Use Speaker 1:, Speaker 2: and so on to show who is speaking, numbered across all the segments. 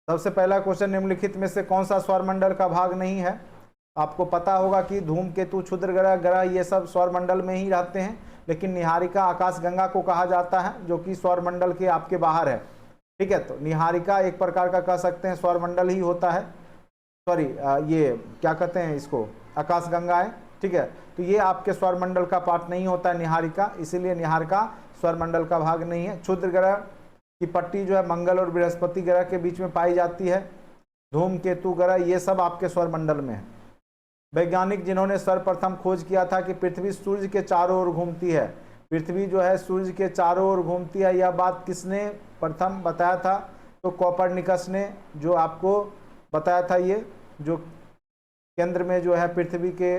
Speaker 1: सबसे पहला क्वेश्चन, निम्नलिखित में से कौन सा सौरमंडल का भाग नहीं है? आपको पता होगा कि धूमकेतु, क्षुद्र ग्रह, ग्रह ये सब सौरमंडल में ही रहते हैं, लेकिन निहारिका आकाशगंगा को कहा जाता है जो कि सौरमंडल के आपके बाहर है। ठीक है, तो निहारिका एक प्रकार का कह सकते हैं सौरमंडल ही होता है। सॉरी, ये क्या कहते हैं इसको, आकाशगंगाएं। ठीक है, तो ये आपके सौरमंडल का पार्ट नहीं होता है निहारिका, इसीलिए निहारिका सौरमंडल का भाग नहीं है। क्षुद्र ग्रह की पट्टी जो है मंगल और बृहस्पति ग्रह के बीच में पाई जाती है। धूमकेतु ग्रह ये सब आपके सौरमंडल में है। वैज्ञानिक जिन्होंने सर्वप्रथम खोज किया था कि पृथ्वी सूर्य के चारों ओर घूमती है, पृथ्वी जो है सूर्य के चारों ओर घूमती है, यह बात किसने प्रथम बताया था? तो कोपरनिकस ने, जो आपको बताया था ये, जो केंद्र में जो है पृथ्वी के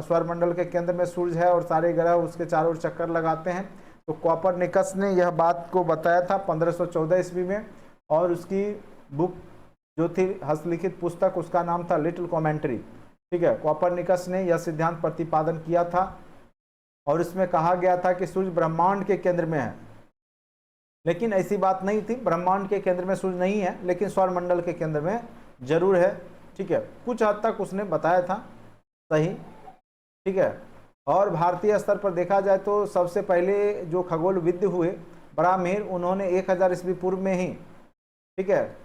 Speaker 1: सौरमंडल के केंद्र में सूर्य है और सारे ग्रह उसके चारों ओर चक्कर लगाते हैं, तो कोपरनिकस ने यह बात को बताया था 1514 ईस्वी में। और उसकी बुक जो थी हस्तलिखित पुस्तक, उसका नाम था लिटिल कमेंट्री। ठीक है, कोपरनिकस ने यह सिद्धांत प्रतिपादन किया था और इसमें कहा गया था कि सूर्य ब्रह्मांड के केंद्र में है, लेकिन ऐसी बात नहीं थी, ब्रह्मांड के केंद्र में सूर्य नहीं है, लेकिन सौरमंडल के केंद्र में जरूर है। ठीक है, कुछ हद तक उसने बताया था सही। ठीक है, और भारतीय स्तर पर देखा जाए तो सबसे पहले जो खगोलविद हुए ब्राह्मीण, उन्होंने 1000 ईस्वी पूर्व में ही, ठीक है,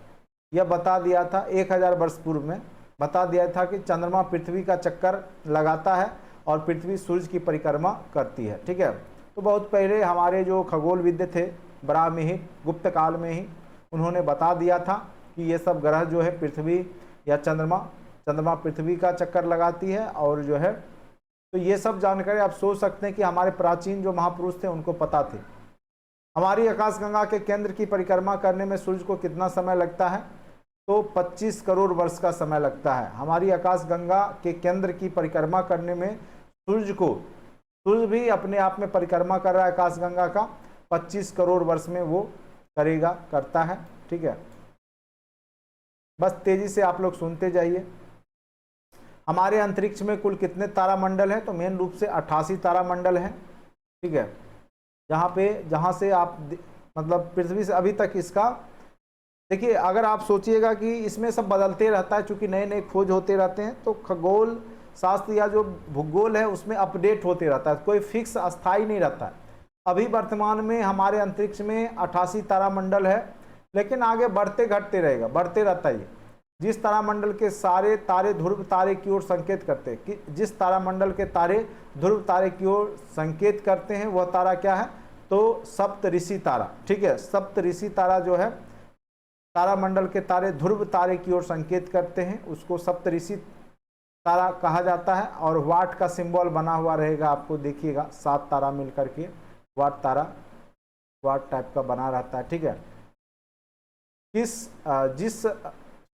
Speaker 1: यह बता दिया था, 1000 वर्ष पूर्व में बता दिया था कि चंद्रमा पृथ्वी का चक्कर लगाता है और पृथ्वी सूर्य की परिक्रमा करती है। ठीक है, तो बहुत पहले हमारे जो खगोलविद थे ब्राह्मीण, गुप्त काल में ही उन्होंने बता दिया था कि ये सब ग्रह जो है पृथ्वी या चंद्रमा पृथ्वी का चक्कर लगाती है, और जो है तो ये सब जानकारी आप सोच सकते हैं कि हमारे प्राचीन जो महापुरुष थे उनको पता थी। हमारी आकाशगंगा के केंद्र की परिक्रमा करने में सूर्य को कितना समय लगता है? तो 25 करोड़ वर्ष का समय लगता है। हमारी आकाशगंगा के केंद्र की परिक्रमा करने में सूर्य भी अपने आप में परिक्रमा कर रहा है आकाशगंगा का, 25 करोड़ वर्ष में वो करता है। ठीक है, बस तेजी से आप लोग सुनते जाइए। हमारे अंतरिक्ष में कुल कितने तारामंडल हैं? तो मेन रूप से 88 तारामंडल हैं। ठीक है, जहाँ से आप मतलब पृथ्वी से अभी तक इसका देखिए, अगर आप सोचिएगा कि इसमें सब बदलते रहता है, चूंकि नए नए खोज होते रहते हैं, तो खगोल शास्त्र या जो भूगोल है उसमें अपडेट होते रहता है, कोई फिक्स अस्थाई नहीं रहता है। अभी वर्तमान में हमारे अंतरिक्ष में 88 तारामंडल है, लेकिन आगे बढ़ते घटते रहेगा, बढ़ते रहता है। जिस तारामंडल के सारे तारे ध्रुव तारे की ओर संकेत करते हैं, कि जिस तारामंडल के तारे ध्रुव तारे की ओर संकेत करते हैं वह तारा क्या है? तो सप्तऋषि तारा। ठीक है, सप्तऋषि तारा जो है, तारामंडल के तारे ध्रुव तारे की ओर संकेत करते हैं, उसको सप्तऋषि तारा कहा जाता है। और वाट का सिंबल बना हुआ रहेगा, आपको देखिएगा 7 तारा मिलकर के वाट तारा, वाट टाइप का बना रहता है। ठीक है,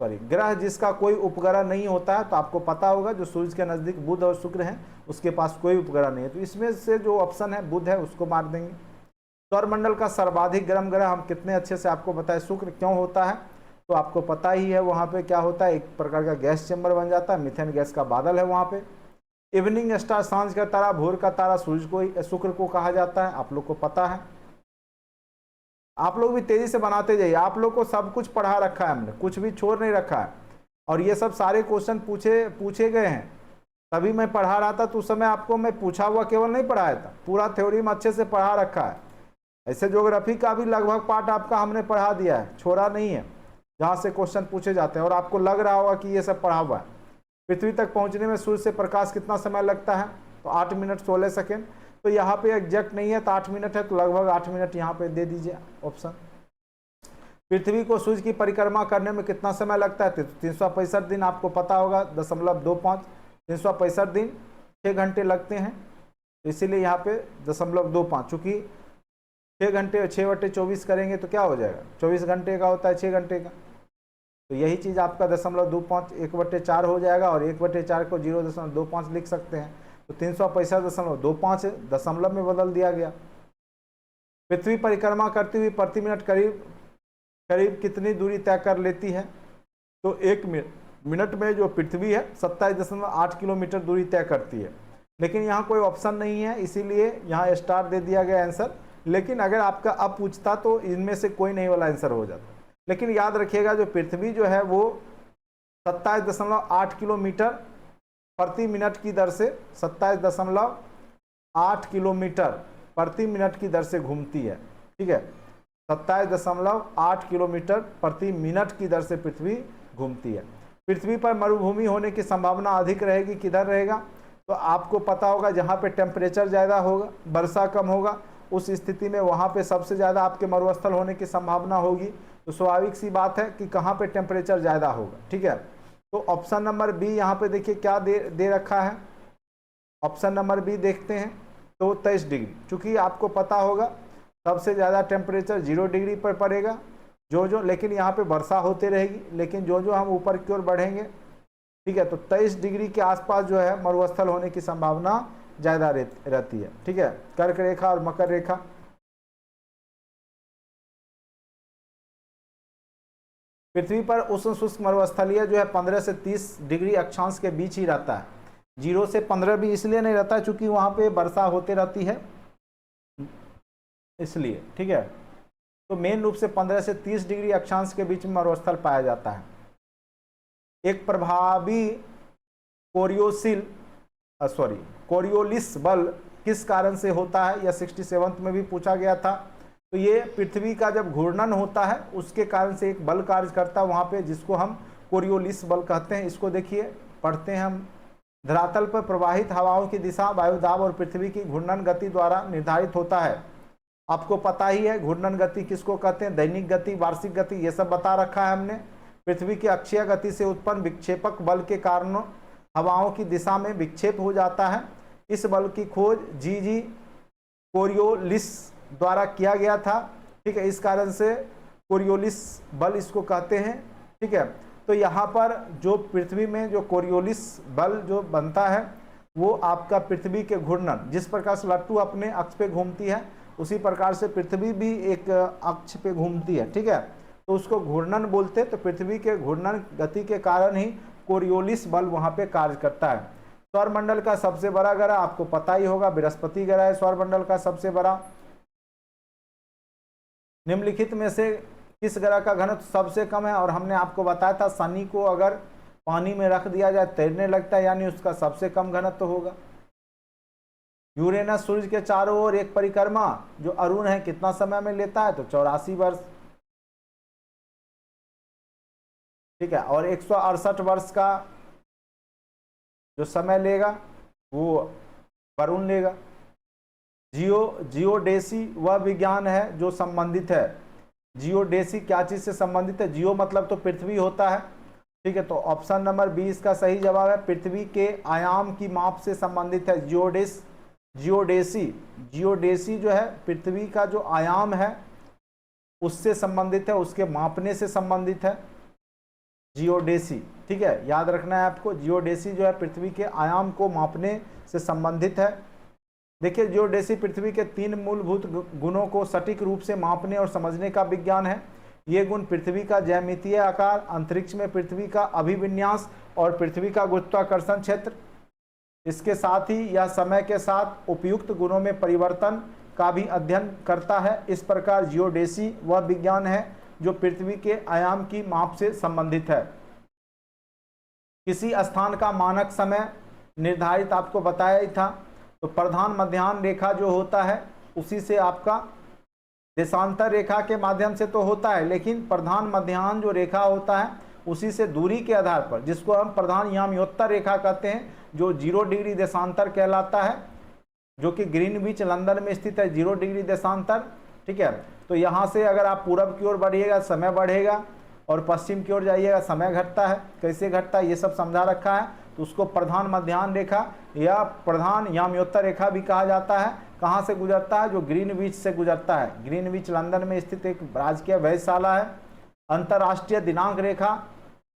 Speaker 1: ग्रह जिसका कोई उपग्रह नहीं होता है, तो आपको पता होगा जो सूर्य के नजदीक बुध और शुक्र हैं, उसके पास कोई उपग्रह नहीं है, तो इसमें से जो ऑप्शन है बुध है उसको मार देंगे। सौरमंडल का सर्वाधिक गर्म ग्रह हम कितने अच्छे से आपको बताएं, शुक्र क्यों होता है? तो आपको पता ही है, वहाँ पे क्या होता है, एक प्रकार का गैस चैम्बर बन जाता है, मीथेन गैस का बादल है वहाँ पे। इवनिंग स्टार, सांझ का तारा, भोर का तारा शुक्र को कहा जाता है, आप लोग को पता है। आप लोग भी तेजी से बनाते जाइए, आप लोग को सब कुछ पढ़ा रखा है हमने, कुछ भी छोड़ नहीं रखा है, और ये सब सारे क्वेश्चन पूछे गए हैं। तभी मैं पढ़ा रहा था तो उस समय आपको मैं पूछा हुआ केवल नहीं पढ़ाया था, पूरा थ्योरी में अच्छे से पढ़ा रखा है। ऐसे ज्योग्राफी का भी लगभग पार्ट आपका हमने पढ़ा दिया है, छोड़ा नहीं है, जहाँ से क्वेश्चन पूछे जाते हैं, और आपको लग रहा होगा कि ये सब पढ़ा हुआ है। पृथ्वी तक पहुँचने में सूर्य से प्रकाश कितना समय लगता है? तो 8 मिनट 16 सेकेंड। तो यहाँ पे एग्जैक्ट नहीं है, तो 8 मिनट है, तो लगभग 8 मिनट यहाँ पे दे दीजिए ऑप्शन। पृथ्वी को सूर्य की परिक्रमा करने में कितना समय लगता है? 365 दिन, आपको पता होगा, 0.25, 365 दिन 6 घंटे लगते हैं, तो इसीलिए यहाँ पे 0.25, चूँकि 6 घंटे 6/24 करेंगे तो क्या हो जाएगा, 24 घंटे का होता है 6 घंटे का, तो यही चीज़ आपका 0.25 1/4 हो जाएगा, और 1/4 को 0.25 लिख सकते हैं, तो 365.25 दशमलव में बदल दिया गया। पृथ्वी परिक्रमा करती हुई प्रति मिनट करीब कितनी दूरी तय कर लेती है? तो 1 मिनट में जो पृथ्वी है 27.8 किलोमीटर दूरी तय करती है, लेकिन यहाँ कोई ऑप्शन नहीं है, इसीलिए यहाँ स्टार दे दिया गया आंसर। लेकिन अगर आपका अब पूछता तो इनमें से कोई नहीं वाला आंसर हो जाता। लेकिन याद रखिएगा जो पृथ्वी जो है वो 27.8 किलोमीटर प्रति मिनट की दर से 27.8 किलोमीटर प्रति मिनट की दर से घूमती है। ठीक है, 27.8 किलोमीटर प्रति मिनट की दर से पृथ्वी घूमती है। पृथ्वी पर मरुभूमि होने की संभावना अधिक रहेगी, किधर रहेगा? तो आपको पता होगा जहाँ पे टेम्परेचर ज़्यादा होगा, वर्षा कम होगा, उस स्थिति में वहाँ पे सबसे ज़्यादा आपके मरुस्थल होने की संभावना होगी। तो स्वाभाविक सी बात है कि कहाँ पे टेम्परेचर ज़्यादा होगा। ठीक है, तो ऑप्शन नंबर बी यहाँ पे देखिए क्या दे रखा है। ऑप्शन नंबर बी देखते हैं तो 23 डिग्री, चूँकि आपको पता होगा सबसे ज़्यादा टेम्परेचर 0 डिग्री पर पड़ेगा लेकिन यहाँ पे वर्षा होते रहेगी, लेकिन जो हम ऊपर की ओर बढ़ेंगे, ठीक है, तो 23 डिग्री के आसपास जो है मरुस्थल होने की संभावना ज़्यादा रहती है। ठीक है, कर्क रेखा और मकर रेखा। पृथ्वी पर उष्ण शुष्क मरुस्थलीय जो है 15 से 30 डिग्री अक्षांश के बीच ही रहता है। 0 से 15 भी इसलिए नहीं रहता चूंकि वहाँ पे वर्षा होते रहती है, इसलिए। ठीक है, तो मेन रूप से 15 से 30 डिग्री अक्षांश के बीच में मरुस्थल पाया जाता है। एक प्रभावी कोरियोलिस बल किस कारण से होता है, यह 67 में भी पूछा गया था। तो ये पृथ्वी का जब घूर्णन होता है उसके कारण से एक बल कार्य करता है वहाँ पे, जिसको हम कोरियोलिस बल कहते हैं। इसको देखिए, पढ़ते हैं हम। धरातल पर प्रवाहित हवाओं की दिशा वायुदाब और पृथ्वी की घूर्णन गति द्वारा निर्धारित होता है। आपको पता ही है घूर्णन गति किसको कहते हैं, दैनिक गति, वार्षिक गति, ये सब बता रखा है हमने। पृथ्वी की अक्षीय गति से उत्पन्न विक्षेपक बल के कारण हवाओं की दिशा में विक्षेप हो जाता है। इस बल की खोज जी कोरियोलिस द्वारा किया गया था। ठीक है, इस कारण से कोरियोलिस बल इसको कहते हैं। ठीक है, तो यहाँ पर जो पृथ्वी में जो कोरियोलिस बल जो बनता है वो आपका पृथ्वी के घूर्णन, जिस प्रकार से लट्टू अपने अक्ष पे घूमती है उसी प्रकार से पृथ्वी भी एक अक्ष पे घूमती है। ठीक है, तो उसको घूर्णन बोलते। तो पृथ्वी के घूर्णन गति के कारण ही कोरियोलिस बल वहाँ पे कार्य करता है। सौरमंडल का सबसे बड़ा ग्रह आपको पता ही होगा, बृहस्पति ग्रह है सौरमंडल का सबसे बड़ा। निम्नलिखित में से किस ग्रह का घनत्व सबसे कम है? और हमने आपको बताया था शनि को अगर पानी में रख दिया जाए तैरने लगता है, यानी उसका सबसे कम घनत्व होगा। यूरेनस सूर्य के चारों ओर एक परिक्रमा जो अरुण है कितना समय में लेता है? तो 84 वर्ष। ठीक है, और 168 वर्ष का जो समय लेगा वो वरुण लेगा। जियोडेसी वह विज्ञान है जो संबंधित है। जियोडेसी क्या चीज से संबंधित है? जियो मतलब तो पृथ्वी होता है। ठीक है, तो ऑप्शन नंबर बी इसका सही जवाब है। पृथ्वी के आयाम की माप से संबंधित है जियोडेसी जो है पृथ्वी का जो आयाम है उससे संबंधित है, उसके मापने से संबंधित है जियोडेसी। ठीक है, याद रखना है आपको, जियोडेसी जो है पृथ्वी के आयाम को मापने से संबंधित है। देखिए, जियोडेसी पृथ्वी के 3 मूलभूत गुणों को सटीक रूप से मापने और समझने का विज्ञान है। ये गुण पृथ्वी का ज्यामितीय आकार, अंतरिक्ष में पृथ्वी का अभिविन्यास और पृथ्वी का गुरुत्वाकर्षण क्षेत्र। इसके साथ ही यह समय के साथ उपयुक्त गुणों में परिवर्तन का भी अध्ययन करता है। इस प्रकार जियोडेसी वह विज्ञान है जो पृथ्वी के आयाम की माप से संबंधित है। किसी स्थान का मानक समय निर्धारित आपको बताया ही था। तो प्रधान मध्याह्न रेखा जो होता है उसी से आपका देशांतर रेखा के माध्यम से तो होता है, लेकिन प्रधान मध्याह्न जो रेखा होता है उसी से दूरी के आधार पर, जिसको हम प्रधान याम्योत्तर रेखा कहते हैं, जो 0 डिग्री देशांतर कहलाता है, जो कि ग्रीनविच लंदन में स्थित है 0 डिग्री देशांतर। ठीक है, तो यहाँ से अगर आप पूरब की ओर बढ़िएगा समय बढ़ेगा और पश्चिम की ओर जाइएगा समय घटता है। कैसे घटता है ये सब समझा रखा है। तो उसको प्रधान मध्याह्न रेखा या प्रधान याम्योत्तर रेखा भी कहा जाता है। कहाँ से गुजरता है? जो ग्रीनविच से गुजरता है। ग्रीनविच लंदन में स्थित एक राजकीय वेधशाला है। अंतर्राष्ट्रीय दिनांक रेखा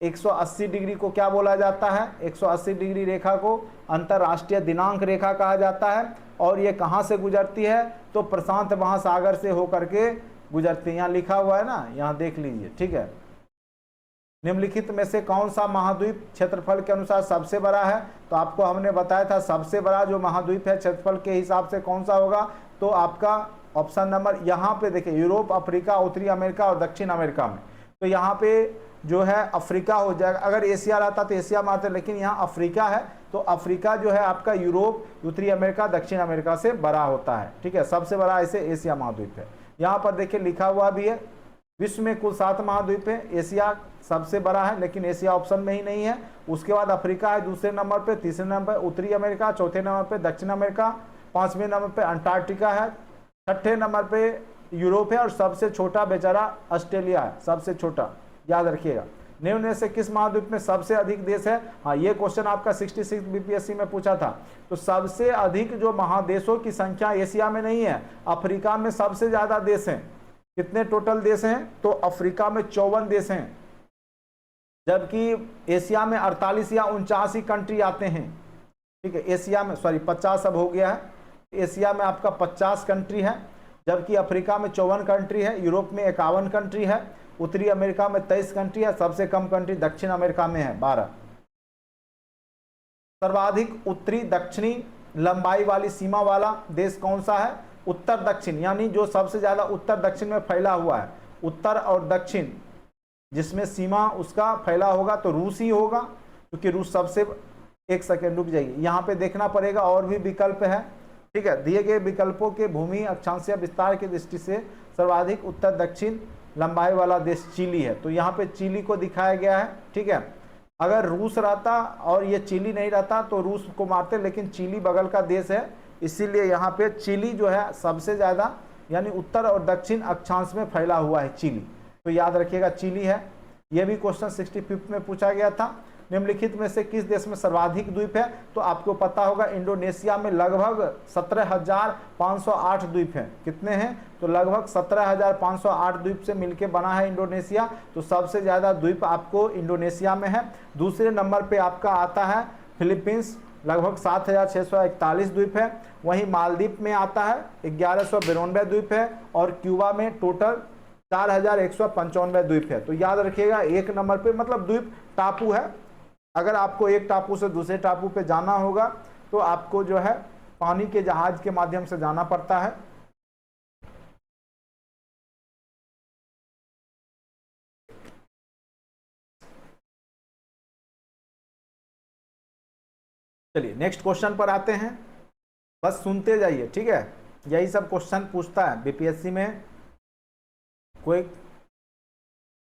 Speaker 1: 180 डिग्री को क्या बोला जाता है? 180 डिग्री रेखा को अंतर्राष्ट्रीय दिनांक रेखा कहा जाता है। और ये कहाँ से गुजरती है? तो प्रशांत महासागर से होकर के गुजरती है। यहाँ लिखा हुआ है ना, यहाँ देख लीजिए। ठीक है, निम्नलिखित में से कौन सा महाद्वीप क्षेत्रफल के अनुसार सबसे बड़ा है? तो आपको हमने बताया था सबसे बड़ा जो महाद्वीप है क्षेत्रफल के हिसाब से कौन सा होगा? तो आपका ऑप्शन नंबर यहाँ पे देखिए, यूरोप, अफ्रीका, उत्तरी अमेरिका और दक्षिण अमेरिका में तो यहाँ पे जो है अफ्रीका हो जाएगा। अगर एशिया रहता तो एशिया मारते, लेकिन यहाँ अफ्रीका है, तो अफ्रीका जो है आपका यूरोप, उत्तरी अमेरिका, दक्षिण अमेरिका से बड़ा होता है। ठीक है, सबसे बड़ा ऐसे एशिया महाद्वीप है। यहाँ पर देखिए लिखा हुआ भी है, विश्व में कुल 7 महाद्वीप है, एशिया सबसे बड़ा है, लेकिन एशिया ऑप्शन में ही नहीं है। उसके बाद अफ्रीका है दूसरे नंबर पे, तीसरे नंबर पे उत्तरी अमेरिका, चौथे नंबर पे दक्षिण अमेरिका, 5वें नंबर पे अंटार्कटिका है, 6ठे नंबर पे यूरोप है, और सबसे छोटा बेचारा ऑस्ट्रेलिया है, सबसे छोटा, याद रखिएगा। निम्न में से किस महाद्वीप में सबसे अधिक देश है? हाँ, ये क्वेश्चन आपका 66 बीपीएससी में पूछा था। तो सबसे अधिक जो महादेशों की संख्या एशिया में नहीं है, अफ्रीका में सबसे ज्यादा देश हैं। कितने टोटल देश हैं? तो अफ्रीका में 54 देश हैं, जबकि एशिया में 48 या 49 कंट्री आते हैं। ठीक है, एशिया में 50 अब हो गया है। एशिया में आपका 50 कंट्री है, जबकि अफ्रीका में 54 कंट्री है, यूरोप में 51 कंट्री है, उत्तरी अमेरिका में 23 कंट्री है, सबसे कम कंट्री दक्षिण अमेरिका में है 12। सर्वाधिक उत्तरी दक्षिणी लंबाई वाली सीमा वाला देश कौन सा है? उत्तर दक्षिण, यानी जो सबसे ज्यादा उत्तर दक्षिण में फैला हुआ है, उत्तर और दक्षिण जिसमें सीमा उसका फैला होगा तो रूस ही होगा, क्योंकि रूस सबसे, एक सेकेंड रुक जाइए, यहाँ पे देखना पड़ेगा और भी विकल्प है। ठीक है, दिए गए विकल्पों के भूमि अक्षांशीय विस्तार की दृष्टि से सर्वाधिक उत्तर दक्षिण लंबाई वाला देश चिली है, तो यहाँ पे चिली को दिखाया गया है। ठीक है, अगर रूस रहता और ये चिली नहीं रहता तो रूस को मारते, लेकिन चिली बगल का देश है, इसीलिए यहाँ पे चिली जो है सबसे ज़्यादा, यानी उत्तर और दक्षिण अक्षांश में फैला हुआ है चिली, तो याद रखिएगा चिली है। यह भी क्वेश्चन 65 में पूछा गया था। निम्नलिखित में से किस देश में सर्वाधिक द्वीप है? तो आपको पता होगा इंडोनेशिया में लगभग 17,508 द्वीप हैं। कितने हैं? तो लगभग 17,508 द्वीप से मिलकर बना है इंडोनेशिया, तो सबसे ज्यादा द्वीप आपको इंडोनेशिया में है। दूसरे नंबर पे आपका आता है फिलीपींस, लगभग 7,641 द्वीप है। वहीं मालदीव में आता है 1192 द्वीप है, और क्यूबा में टोटल 4,195 द्वीप है। तो याद रखिएगा एक नंबर पे, मतलब द्वीप टापू है। अगर आपको एक टापू से दूसरे टापू पे जाना होगा तो आपको जो है पानी के जहाज के माध्यम से जाना पड़ता है। चलिए नेक्स्ट क्वेश्चन पर आते हैं, बस सुनते जाइए। ठीक है, यही सब क्वेश्चन पूछता है बीपीएससी में, कोई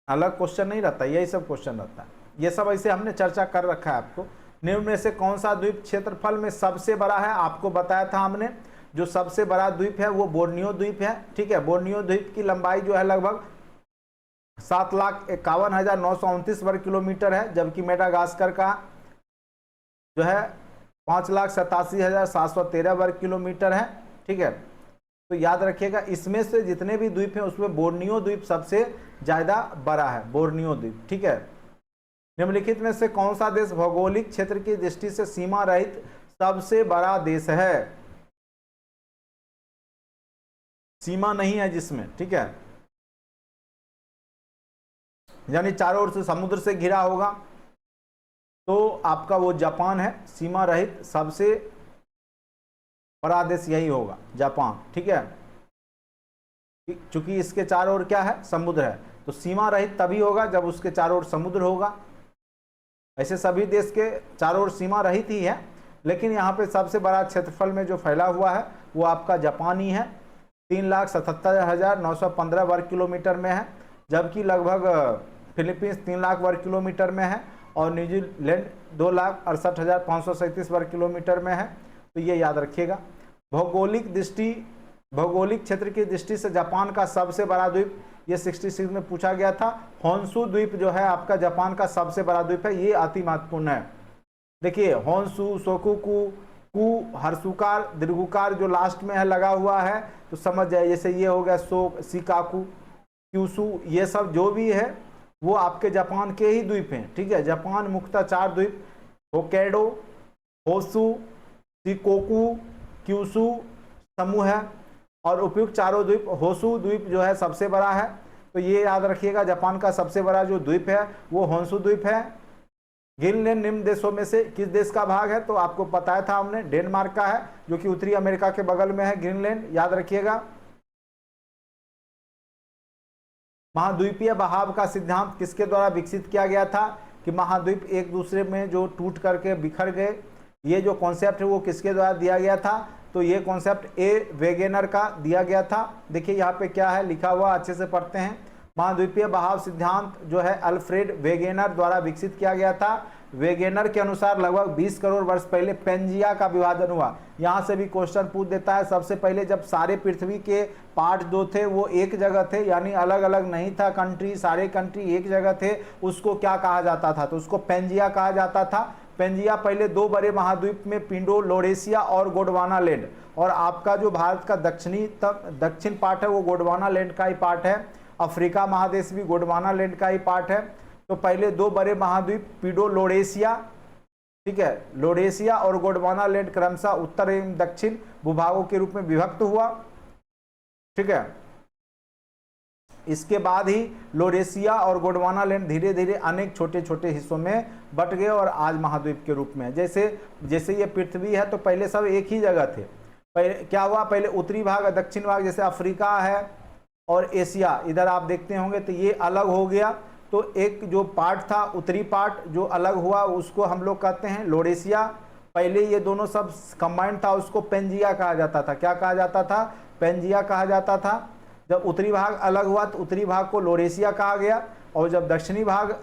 Speaker 1: अलग क्वेश्चन नहीं रहता, यही सब क्वेश्चन रहता है। ये सब ऐसे हमने चर्चा कर रखा है आपको। निम्न में से कौन सा द्वीप क्षेत्रफल में सबसे बड़ा है? आपको बताया था हमने, जो सबसे बड़ा द्वीप है वो बोर्नियो द्वीप है। ठीक है, बोर्नियो द्वीप की लंबाई जो है लगभग 7,51,929 वर्ग किलोमीटर है, जबकि मेडागास्कर का जो है 5,87,713 वर्ग किलोमीटर है। ठीक है, तो याद रखिएगा इसमें से जितने भी द्वीप हैं उसमें बोर्नियो द्वीप सबसे ज्यादा बड़ा है, बोर्नियो द्वीप। ठीक है, निम्नलिखित में से कौन सा देश भौगोलिक क्षेत्र की दृष्टि से सीमा रहित सबसे बड़ा देश है? सीमा नहीं है जिसमें, ठीक है, यानी चारों ओर से समुद्र से घिरा होगा, तो आपका वो जापान है। सीमा रहित सबसे बड़ा देश यही होगा, जापान। ठीक है, चूंकि इसके चारों ओर क्या है? समुद्र है, तो सीमा रहित तभी होगा जब उसके चारों ओर समुद्र होगा। ऐसे सभी देश के चारों ओर सीमा रहित ही है, लेकिन यहाँ पे सबसे बड़ा क्षेत्रफल में जो फैला हुआ है वो आपका जापान ही है। 3,77,915 वर्ग किलोमीटर में है, जबकि लगभग फिलीपींस 3 लाख वर्ग किलोमीटर में है, और न्यूजीलैंड 2,68,537 वर्ग किलोमीटर में है। तो ये याद रखिएगा। भौगोलिक क्षेत्र की दृष्टि से जापान का सबसे बड़ा द्वीप, ये 66 में पूछा गया था। होन्शु द्वीप जो है आपका जापान का सबसे बड़ा द्वीप है, ये अति महत्वपूर्ण है। देखिए होन्शु, सोकुकु, कु, हर्षुकार, दीर्घुकार जो लास्ट में है लगा हुआ है, तो समझ जाए। जैसे ये हो गया शोक, शिकाकु, क्यूसु, ये सब जो भी है वो आपके जापान के ही द्वीप हैं। ठीक है, जापान मुख्यतः 4 द्वीप, होक्काइडो, होन्शु, शिकोकु, क्यूसु समूह है, और उपयुक्त चारों द्वीप। होन्शु द्वीप जो है सबसे बड़ा है, तो ये याद रखिएगा जापान का सबसे बड़ा जो द्वीप है वो होन्शु द्वीप है। ग्रीनलैंड निम्न देशों में से किस देश का भाग है? तो आपको बताया था हमने, डेनमार्क का है, जो कि उत्तरी अमेरिका के बगल में है ग्रीनलैंड, याद रखिएगा। महाद्वीपीय बहाव का सिद्धांत किसके द्वारा विकसित किया गया था कि महाद्वीप एक दूसरे में जो टूट करके बिखर गए, ये जो कॉन्सेप्ट है वो किसके द्वारा दिया गया था? तो ये कॉन्सेप्ट ए वेगेनर का दिया गया था। देखिए यहाँ पे क्या है लिखा हुआ, अच्छे से पढ़ते हैं। महाद्वीपीय बहाव सिद्धांत जो है अल्फ्रेड वेगेनर द्वारा विकसित किया गया था। वेगेनर के अनुसार लगभग 20 करोड़ वर्ष पहले पेंजिया का विभाजन हुआ। यहाँ से भी क्वेश्चन पूछ देता है। सबसे पहले जब सारे पृथ्वी के पार्ट जो थे वो एक जगह थे, यानी अलग अलग नहीं था कंट्री, सारे कंट्री एक जगह थे, उसको क्या कहा जाता था? तो उसको पेंजिया कहा जाता था। पेंजिया पहले दो बड़े महाद्वीप में पिंडो लोरेशिया और गोंडवाना लैंड, और आपका जो भारत का दक्षिण पार्ट है वो गोंडवाना लैंड का ही पार्ट है। अफ्रीका महादेश भी गोंडवाना लैंड का ही पार्ट है। तो पहले दो बड़े महाद्वीप पिंडो लोरेशिया, ठीक है, लोरेशिया और गोंडवाना लैंड क्रमशः उत्तर एवं दक्षिण भूभागों के रूप में विभक्त हुआ, ठीक है। इसके बाद ही लोरेशिया और गोंडवाना लैंड धीरे धीरे अनेक छोटे छोटे हिस्सों में बट गए और आज महाद्वीप के रूप में। जैसे ये पृथ्वी है तो पहले सब एक ही जगह थे। पहले क्या हुआ, पहले उत्तरी भाग और दक्षिण भाग, जैसे अफ्रीका है और एशिया इधर आप देखते होंगे, तो ये अलग हो गया। तो एक जो पार्ट था उत्तरी पार्ट जो अलग हुआ उसको हम लोग कहते हैं लोरेशिया। पहले ये दोनों सब कंबाइंड था, उसको पेंजिया कहा जाता था। क्या कहा जाता था? पेंजिया कहा जाता था। जब उत्तरी भाग अलग हुआ तो उत्तरी भाग को लोरेशिया कहा गया, और जब दक्षिणी भाग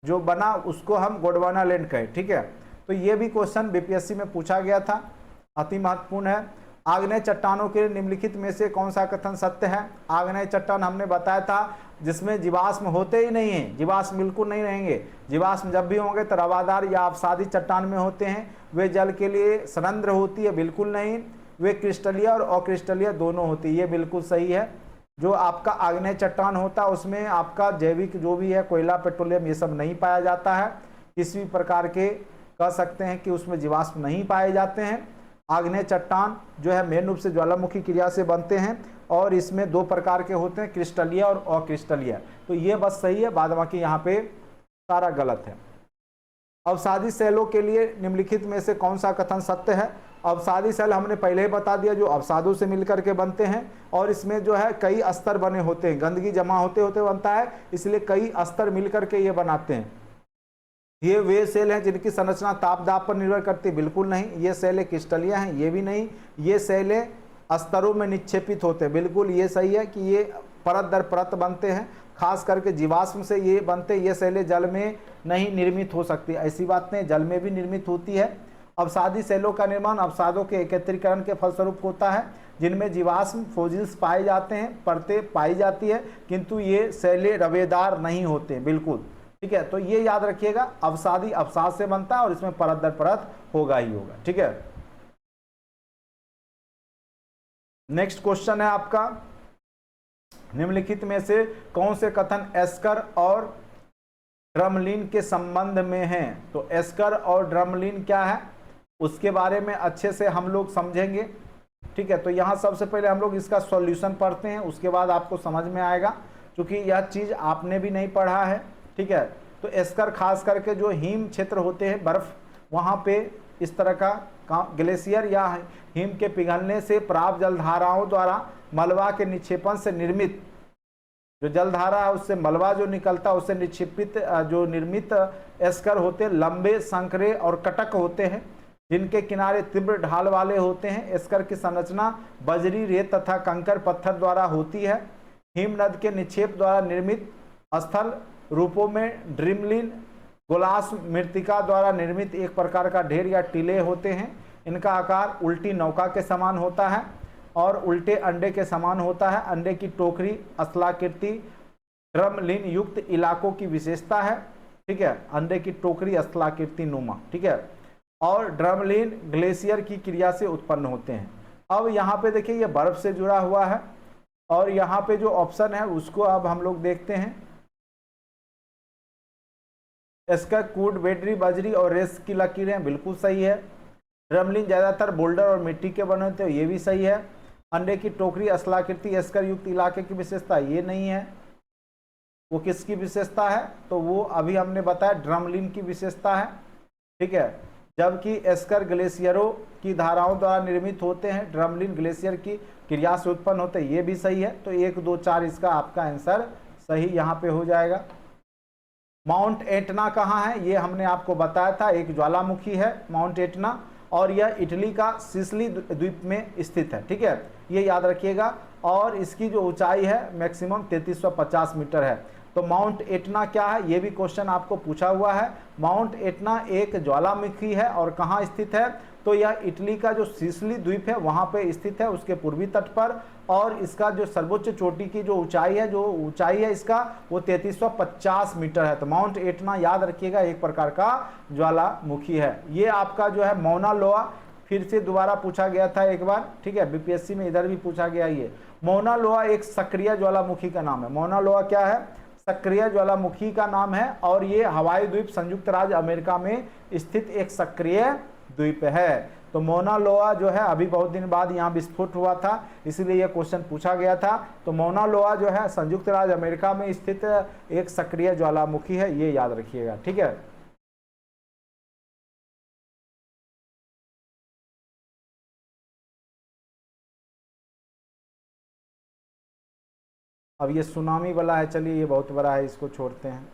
Speaker 1: जो बना उसको हम गोंडवाना लैंड कहे, ठीक है। तो ये भी क्वेश्चन बीपीएससी में पूछा गया था, अति महत्वपूर्ण है। आग्नेय चट्टानों के निम्नलिखित में से कौन सा कथन सत्य है? आग्नेय चट्टान हमने बताया था जिसमें जीवाश्म होते ही नहीं है, जीवाश्म बिल्कुल नहीं रहेंगे। जीवाश्म जब भी होंगे तो रवादार या अवसादी चट्टान में होते हैं। वे जल के लिए सनंद्र होती है, बिल्कुल नहीं। वे क्रिस्टलीय और अक्रिस्टलीय दोनों होती है, ये बिल्कुल सही है। जो आपका आग्नेय चट्टान होता है उसमें आपका जैविक जो भी है कोयला पेट्रोलियम ये सब नहीं पाया जाता है। किसी भी प्रकार के कह सकते हैं कि उसमें जीवाश्म नहीं पाए जाते हैं। आग्नेय चट्टान जो है मेन रूप से ज्वालामुखी क्रिया से बनते हैं, और इसमें दो प्रकार के होते हैं, क्रिस्टलीय और अक्रिस्टलीय। तो ये बस सही है, बाद बाकी यहाँ पे सारा गलत है। अवसादी सेलों के लिए निम्नलिखित में से कौन सा कथन सत्य है? अवसादी सेल हमने पहले ही बता दिया, जो अवसादों से मिलकर के बनते हैं, और इसमें जो है कई स्तर बने होते हैं, गंदगी जमा होते होते बनता है, इसलिए कई स्तर मिलकर के ये बनाते हैं। ये वे सेल हैं जिनकी संरचना ताप दाब पर निर्भर करती, बिल्कुल नहीं। ये सेलें क्रिस्टलीय हैं, ये भी नहीं। ये सेलें स्तरों में निक्षेपित होते हैं, बिल्कुल ये सही है कि ये परत दर परत बनते हैं। खास करके जीवाश्म से ये बनते, ये सेलें जल में नहीं निर्मित हो सकती, ऐसी बात नहीं, जल में भी निर्मित होती है। अवसादी सेलों का निर्माण अवसादों के एकत्रीकरण के फलस्वरूप होता है, जिनमें जीवाश्म फोजिल्स पाए जाते हैं, परतें पाई जाती है, किंतु ये सेलें रवेदार नहीं होते, बिल्कुल, ठीक है। तो ये याद रखिएगा, अवसादी अवसाद से बनता है और इसमें परत दर परत होगा ही होगा, ठीक है। नेक्स्ट क्वेश्चन है आपका, निम्नलिखित में से कौन से कथन एस्कर और ड्रमलिन के संबंध में हैं? तो एस्कर और ड्रमलिन क्या है उसके बारे में अच्छे से हम लोग समझेंगे, ठीक है। तो यहाँ सबसे पहले हम लोग इसका सॉल्यूशन पढ़ते हैं, उसके बाद आपको समझ में आएगा, क्योंकि यह चीज़ आपने भी नहीं पढ़ा है, ठीक है। तो एस्कर खास करके जो हिम क्षेत्र होते हैं, बर्फ, वहाँ पे इस तरह का ग्लेशियर या हिम के पिघलने से प्राप्त जलधाराओं द्वारा मलबा के निक्षेपण से निर्मित जो जलधारा है उससे मलबा जो निकलता है उससे निक्षेपित जो निर्मित एस्कर होते हैं, लंबे, संकरे और कटक होते हैं, जिनके किनारे तीव्र ढाल वाले होते हैं। एस्कर की संरचना बजरी, रेत तथा कंकर पत्थर द्वारा होती है। हिमनद के निक्षेप द्वारा निर्मित स्थल रूपों में ड्रिमलिन, गोलास मृत्तिका द्वारा निर्मित एक प्रकार का ढेर या टीले होते हैं। इनका आकार उल्टी नौका के समान होता है और उल्टे अंडे के समान होता है। अंडे की टोकरी स्थलाकृति ड्रमलिन युक्त इलाकों की विशेषता है, ठीक है। अंडे की टोकरी स्थलाकृति नुमा, ठीक है। और ड्रमलिन ग्लेशियर की क्रिया से उत्पन्न होते हैं। अब यहाँ पे देखिए ये बर्फ से जुड़ा हुआ है, और यहाँ पे जो ऑप्शन है उसको अब हम लोग देखते हैं। एस्कर, कूड, बेडरी, बजरी और रेस की लकीरें, बिल्कुल सही है। ड्रमलिन ज्यादातर बोल्डर और मिट्टी के बने होते हैं, ये भी सही है। अंडे की टोकरी स्थलाकृति एस्कर युक्त इलाके की विशेषता, ये नहीं है। वो किसकी विशेषता है? तो वो अभी हमने बताया ड्रमलिन की विशेषता है, ठीक है। जबकि एस्कर ग्लेशियरों की धाराओं द्वारा निर्मित होते हैं, ड्रमलिन ग्लेशियर की क्रिया से उत्पन्न होते हैं, ये भी सही है। तो 1, 2, 4 इसका आपका आंसर सही यहाँ पे हो जाएगा। माउंट एटना कहाँ है, ये हमने आपको बताया था, एक ज्वालामुखी है माउंट एटना, और यह इटली का सिसिली द्वीप में स्थित है। ठीक है, ये याद रखिएगा। और इसकी जो ऊंचाई है मैक्सिमम 3350 मीटर है। तो माउंट एटना क्या है, ये भी क्वेश्चन आपको पूछा हुआ है। माउंट एटना एक ज्वालामुखी है और कहाँ स्थित है, तो यह इटली का जो सिसिली द्वीप है वहाँ पे स्थित है, उसके पूर्वी तट पर। और इसका जो सर्वोच्च चोटी की जो ऊंचाई है इसका वो 3350 मीटर है। तो माउंट एटना याद रखिएगा एक प्रकार का ज्वालामुखी है। ये आपका जो है मौना लोआ फिर से दोबारा पूछा गया था एक बार। ठीक है, बीपीएससी में इधर भी पूछा गया। ये मौना लोआ एक सक्रिय ज्वालामुखी का नाम है। मौना लोआ क्या है, सक्रिय ज्वालामुखी का नाम है। और ये हवाई द्वीप संयुक्त राज्य अमेरिका में स्थित एक सक्रिय द्वीप है। तो मौना लोआ जो है अभी बहुत दिन बाद यहाँ विस्फोट हुआ था, इसलिए यह क्वेश्चन पूछा गया था। तो मौना लोआ जो है संयुक्त राज्य अमेरिका में स्थित एक सक्रिय ज्वालामुखी है, ये याद रखिएगा। ठीक है, अब ये सुनामी वाला है, चलिए ये बहुत बड़ा है, इसको छोड़ते हैं।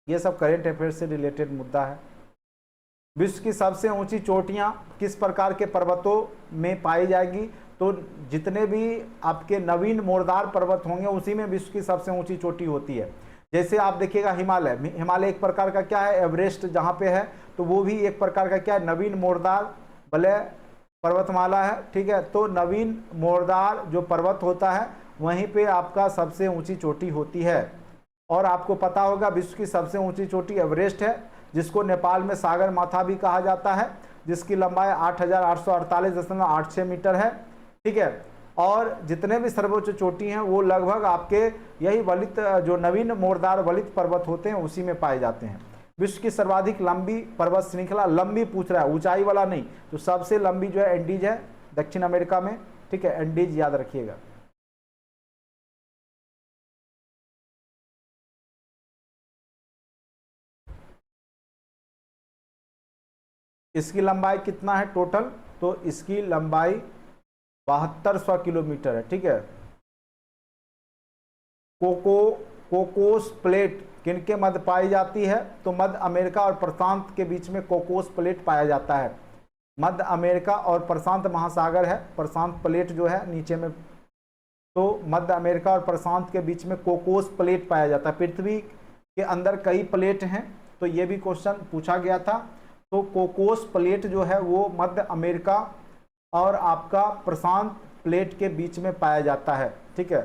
Speaker 1: ये सब करेंट अफेयर्स से रिलेटेड मुद्दा है। विश्व की सबसे ऊंची चोटियां किस प्रकार के पर्वतों में पाई जाएगी, तो जितने भी आपके नवीन मोरदार पर्वत होंगे उसी में विश्व की सबसे ऊंची चोटी होती है। जैसे आप देखिएगा हिमालय एक प्रकार का क्या है, एवरेस्ट जहाँ पे है, तो वो भी एक प्रकार का क्या है, नवीन मोरदार वलय पर्वतमाला है। ठीक है, तो नवीन मोरदार जो पर्वत होता है वहीं पे आपका सबसे ऊंची चोटी होती है। और आपको पता होगा विश्व की सबसे ऊंची चोटी एवरेस्ट है, जिसको नेपाल में सागर माथा भी कहा जाता है, जिसकी लंबाई 8848.86 मीटर है। ठीक है, और जितने भी सर्वोच्च चोटी हैं वो लगभग आपके यही वलित जो नवीन मोरदार वलित पर्वत होते हैं उसी में पाए जाते हैं। विश्व की सर्वाधिक लंबी पर्वत श्रृंखला, लंबी पूछ रहा है, ऊंचाई वाला नहीं, तो सबसे लंबी जो है एंडीज है दक्षिण अमेरिका में। ठीक है, एंडीज याद रखिएगा। इसकी लंबाई कितना है टोटल, तो इसकी लंबाई 7200 किलोमीटर है। ठीक है, कोकोस प्लेट किनके मध्य पाई जाती है, तो मध्य अमेरिका और प्रशांत के बीच में कोकोस प्लेट पाया जाता है। मध्य अमेरिका और प्रशांत महासागर है, प्रशांत प्लेट जो है नीचे में, तो मध्य अमेरिका और प्रशांत के बीच में कोकोस प्लेट पाया जाता है। पृथ्वी के अंदर कई प्लेट हैं, तो ये भी क्वेश्चन पूछा गया था। तो कोकोस प्लेट जो है वो मध्य अमेरिका और आपका प्रशांत प्लेट के बीच में पाया जाता है। ठीक है,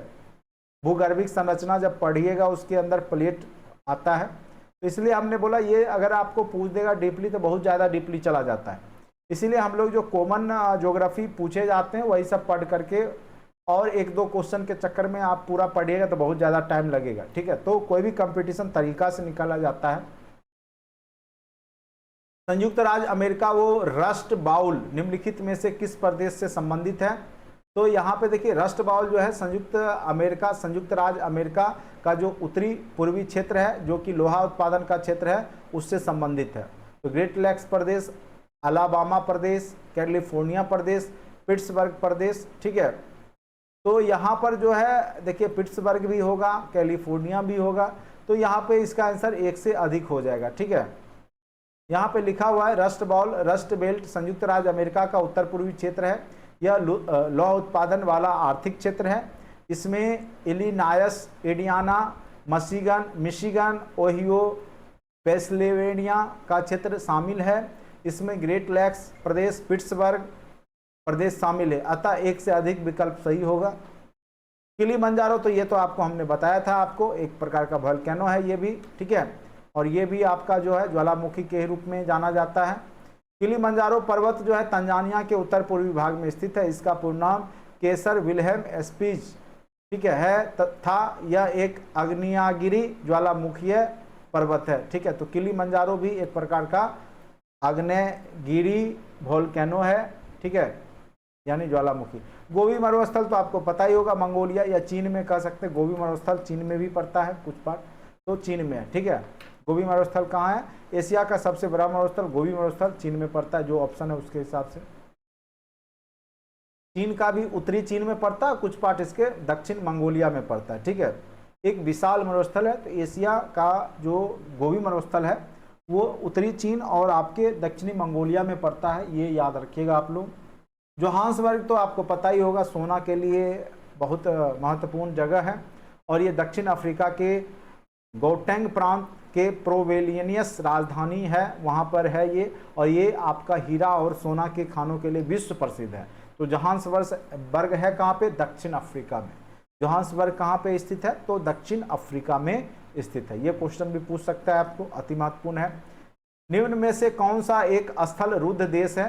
Speaker 1: भूगर्भिक संरचना जब पढ़िएगा उसके अंदर प्लेट आता है, तो इसलिए हमने बोला ये अगर आपको पूछ देगा डीपली तो बहुत ज़्यादा डीपली चला जाता है। इसीलिए हम लोग जो कॉमन ज्योग्राफी पूछे जाते हैं वही सब पढ़ करके, और एक दो क्वेश्चन के चक्कर में आप पूरा पढ़िएगा तो बहुत ज़्यादा टाइम लगेगा। ठीक है, तो कोई भी कंपटीशन तरीका से निकाला जाता है। संयुक्त राज्य अमेरिका वो रस्ट बाउल निम्नलिखित में से किस प्रदेश से संबंधित है, तो यहाँ पे देखिए रस्ट बाउल जो है संयुक्त राज्य अमेरिका का जो उत्तरी पूर्वी क्षेत्र है जो कि लोहा उत्पादन का क्षेत्र है उससे संबंधित है। तो ग्रेट लेक्स प्रदेश, अलाबामा प्रदेश, कैलिफोर्निया प्रदेश, पिट्सबर्ग प्रदेश। ठीक है, तो यहाँ पर जो है देखिए पिट्सबर्ग भी होगा, कैलिफोर्निया भी होगा, तो यहाँ पे इसका आंसर एक से अधिक हो जाएगा। ठीक है, यहाँ पे लिखा हुआ है रस्ट बाउल, रस्ट बेल्ट संयुक्त राज्य अमेरिका का उत्तर पूर्वी क्षेत्र है। यह लौह उत्पादन वाला आर्थिक क्षेत्र है। इसमें इलिनायस, इंडियाना, मिशिगन, ओहियो, पेंसिल्वेनिया का क्षेत्र शामिल है। इसमें ग्रेट लेक्स प्रदेश, पिट्सबर्ग प्रदेश शामिल है, अतः एक से अधिक विकल्प सही होगा। किलिमंजारो तो ये तो आपको हमने बताया था, आपको एक प्रकार का वोल्केनो है ये भी। ठीक है, और ये भी आपका जो है ज्वालामुखी के रूप में जाना जाता है। किलिमंजारो पर्वत जो है तंजानिया के उत्तर पूर्वी भाग में स्थित है। इसका पूर्ण नाम केसर विल्हेम स्पीज ठीक है तथा यह एक आग्नेयगिरी ज्वालामुखीय पर्वत है। ठीक है, तो किलिमंजारो भी एक प्रकार का आग्नेयगिरी वोल्केनो है। ठीक है, यानी ज्वालामुखी। गोबी मरुस्थल तो आपको पता ही होगा, मंगोलिया या चीन में कह सकते हैं। गोबी मरुस्थल चीन में भी पड़ता है, कुछ पार्ट तो चीन में है। ठीक है, गोबी मरुस्थल कहाँ है, एशिया का सबसे बड़ा मरुस्थल गोबी मरुस्थल चीन में पड़ता है, जो ऑप्शन है उसके हिसाब से। चीन का भी उत्तरी चीन में पड़ता है, कुछ पार्ट इसके दक्षिण मंगोलिया में पड़ता है। ठीक है, एक विशाल मरुस्थल है। तो एशिया का जो गोबी मरुस्थल है वो उत्तरी चीन और आपके दक्षिणी मंगोलिया में पड़ता है, ये याद रखिएगा आप लोग। जोहान्सबर्ग तो आपको पता ही होगा, सोना के लिए बहुत महत्वपूर्ण जगह है, और ये दक्षिण अफ्रीका के गौटेंग प्रांत के प्रोवेलियनियस राजधानी है, वहाँ पर है ये, और ये आपका हीरा और सोना के खानों के लिए विश्व प्रसिद्ध है। तो जोहान्सबर्ग है कहाँ पे? दक्षिण अफ्रीका में। जोहान्सबर्ग कहाँ पे स्थित है? तो दक्षिण अफ्रीका में स्थित है। ये क्वेश्चन भी पूछ सकता है आपको, अति महत्वपूर्ण है। निम्न में से कौन सा एक स्थल रुद्ध देश है,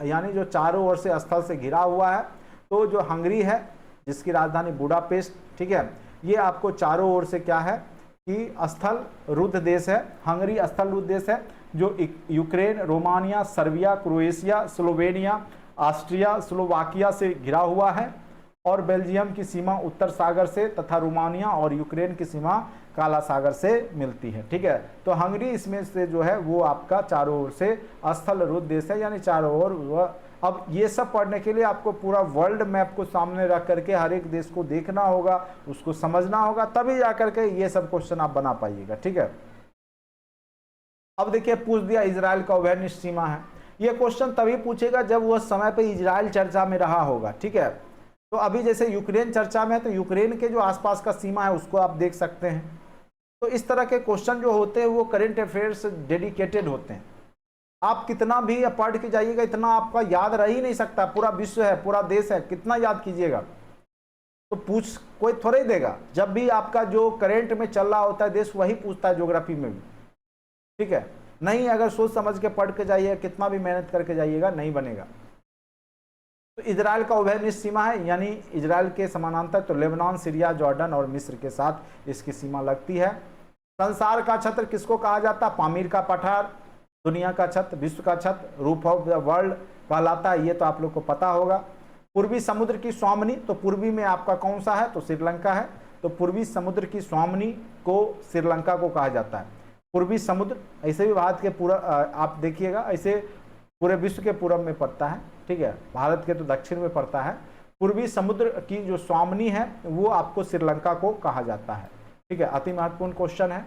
Speaker 1: यानी जो चारों ओर से स्थल से घिरा हुआ है? तो जो हंगरी है, जिसकी राजधानी बुडापेस्ट, ठीक है, ये आपको चारों ओर से क्या है कि स्थल रुद्ध देश है। हंगरी स्थल रुद्ध देश है, जो Ukraine, Romania, Serbia, Croatia, Slovenia, Austria, Slovakia से घिरा हुआ है, और बेल्जियम की सीमा उत्तर सागर से तथा रोमानिया और यूक्रेन की सीमा काला सागर से मिलती है, ठीक है। तो हंगरी इसमें से जो है वो आपका चारों ओर से स्थल रुद्ध देश है, यानी चारों ओर। अब ये सब पढ़ने के लिए आपको पूरा वर्ल्ड मैप को सामने रख करके हर एक देश को देखना होगा, उसको समझना होगा, तभी जाकर के ये सब क्वेश्चन आप बना पाइएगा, ठीक है। अब देखिए पूछ दिया इजराइल का उभयनिष्ठ सीमा है। ये क्वेश्चन तभी पूछेगा जब वह समय पे इजराइल चर्चा में रहा होगा, ठीक है। तो अभी जैसे यूक्रेन चर्चा में है, तो यूक्रेन के जो आसपास का सीमा है उसको आप देख सकते हैं। तो इस तरह के क्वेश्चन जो होते हैं वो करंट अफेयर्स डेडिकेटेड होते हैं। आप कितना भी पढ़ के जाइएगा, इतना आपका याद रह ही नहीं सकता। पूरा विश्व है, पूरा देश है, कितना याद कीजिएगा? तो पूछ कोई थोड़ा ही देगा। जब भी आपका जो करंट में चल रहा होता है देश, वही पूछता है ज्योग्राफी में भी, ठीक है। नहीं, अगर सोच समझ के पढ़ के जाइए, कितना भी मेहनत करके जाइएगा, नहीं बनेगा। तो इजराइल का उभयनिष्ठ सीमा है, यानी इजराइल के समानांतर तो लेबनान, सीरिया, जॉर्डन और मिस्र के साथ इसकी सीमा लगती है। संसार का छत्र किसको कहा जाता है? पामीर का पठार, दुनिया का छत्र, विश्व का छत्र, रूफ ऑफ द वर्ल्ड कहलाता है, ये तो आप लोग को पता होगा। पूर्वी समुद्र की स्वामिनी, तो पूर्वी में आपका कौन सा है? तो श्रीलंका है। तो पूर्वी समुद्र की स्वामिनी को श्रीलंका को कहा जाता है। पूर्वी समुद्र ऐसे भी भारत के पूरा आप देखिएगा, ऐसे पूरे विश्व के पूरब में पड़ता है, ठीक है। भारत के तो दक्षिण में पड़ता है। पूर्वी समुद्र की जो स्वामिनी है वो आपको श्रीलंका को कहा जाता है, ठीक है। अति महत्वपूर्ण क्वेश्चन है।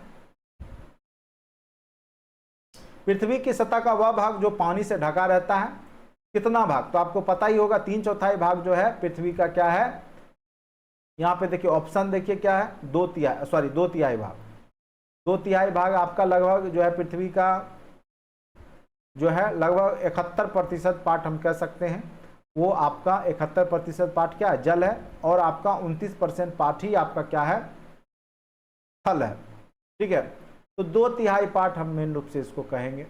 Speaker 1: पृथ्वी की सतह का वह भाग जो पानी से ढका रहता है, कितना भाग? तो आपको पता ही होगा, 3/4 भाग जो है पृथ्वी का क्या है। यहाँ पे देखिए ऑप्शन, देखिए क्या है, 2/3 भाग। 2/3 भाग आपका लगभग जो है पृथ्वी का जो है लगभग 71% पार्ट हम कह सकते हैं। वो आपका 71% पार्ट क्या है? जल है, और आपका 29% पार्ट ही आपका क्या है? थल है, ठीक है। तो 2/3 पार्ट हम मेन रूप से इसको कहेंगे।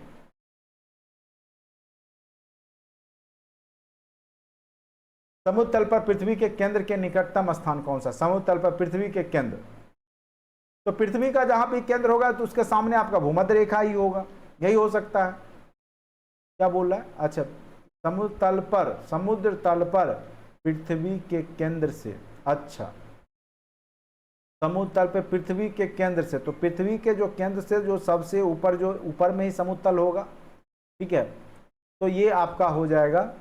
Speaker 1: समुद्र तल पर पृथ्वी के केंद्र के निकटतम स्थान कौन सा? समुद्र तल पर पृथ्वी के केंद्र, तो पृथ्वी का जहां भी केंद्र होगा तो उसके सामने आपका भूमध्य रेखा ही होगा, यही हो सकता है। क्या बोल रहा है? अच्छा, समुद्र तल पर पृथ्वी के केंद्र से, अच्छा समुद्र तल पे पृथ्वी के केंद्र से, तो पृथ्वी के जो केंद्र से जो सबसे ऊपर, जो ऊपर में ही समुद्र तल होगा, ठीक है। तो ये आपका हो जाएगा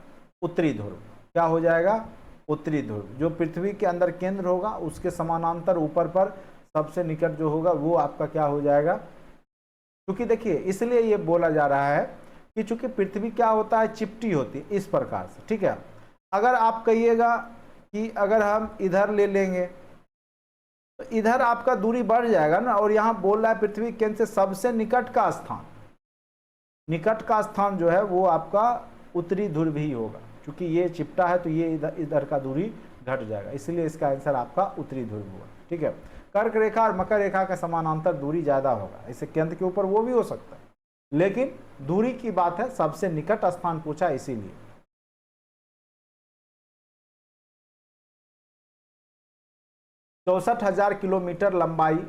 Speaker 1: उत्तरी ध्रुव। क्या हो जाएगा? उत्तरी ध्रुव। जो पृथ्वी के अंदर केंद्र होगा उसके समानांतर ऊपर पर सबसे निकट जो होगा वो आपका क्या हो जाएगा? क्योंकि देखिए इसलिए ये बोला जा रहा है कि चूंकि पृथ्वी क्या होता है, चिपटी होती है इस प्रकार से, ठीक है। अगर आप कहिएगा कि अगर हम इधर ले लेंगे तो इधर आपका दूरी बढ़ जाएगा ना, और यहाँ बोल रहा है पृथ्वी केंद्र से सबसे निकट का स्थान, निकट का स्थान जो है वो आपका उत्तरी ध्रुव ही होगा। क्योंकि ये चिपटा है तो ये इधर का दूरी घट जाएगा, इसलिए इसका आंसर आपका उत्तरी ध्रुव होगा, ठीक है। कर्क रेखा और मकर रेखा का समानांतर दूरी ज्यादा होगा, इसे केंद्र के ऊपर वो भी हो सकता है, लेकिन दूरी की बात है, सबसे निकट स्थान पूछा इसीलिए। चौसठ 1000 किलोमीटर लंबाई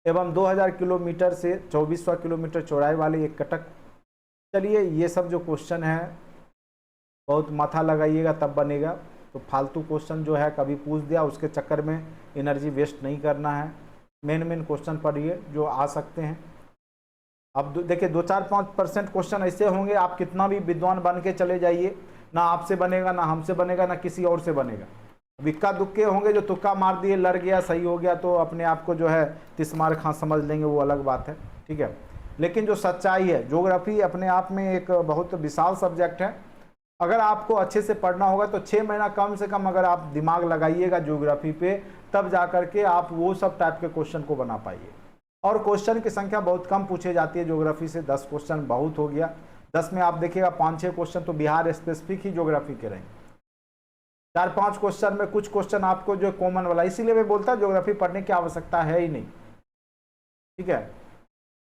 Speaker 1: एवं 2000 किलोमीटर से 2400 किलोमीटर चौड़ाई वाली एक कटक। चलिए ये सब जो क्वेश्चन है बहुत माथा लगाइएगा तब बनेगा, तो फालतू क्वेश्चन जो है कभी पूछ दिया उसके चक्कर में एनर्जी वेस्ट नहीं करना है। मेन क्वेश्चन पढ़िए जो आ सकते हैं। अब देखिए 2-4-5% क्वेश्चन ऐसे होंगे, आप कितना भी विद्वान बन के चले जाइए, ना आपसे बनेगा, ना हमसे बनेगा, ना किसी और से बनेगा। अब इक्का दुक्के होंगे, जो तुक्का मार दिए लड़ गया सही हो गया तो अपने आप को जो है तिस्मार खां समझ लेंगे, वो अलग बात है, ठीक है। लेकिन जो सच्चाई है, ज्योग्राफी अपने आप में एक बहुत विशाल सब्जेक्ट है। अगर आपको अच्छे से पढ़ना होगा तो 6 महीना कम से कम अगर आप दिमाग लगाइएगा ज्योग्राफी पे, तब जा करके आप वो सब टाइप के क्वेश्चन को बना पाइए। और क्वेश्चन की संख्या बहुत कम पूछे जाती है ज्योग्राफी से, 10 क्वेश्चन बहुत हो गया। 10 में आप देखिएगा 5-6 क्वेश्चन तो बिहार स्पेसिफिक ही ज्योग्राफी के रहेंगे। 4-5 क्वेश्चन में कुछ क्वेश्चन आपको जो कॉमन वाला, इसीलिए मैं बोलता ज्योग्राफी पढ़ने की आवश्यकता है ही नहीं, ठीक है।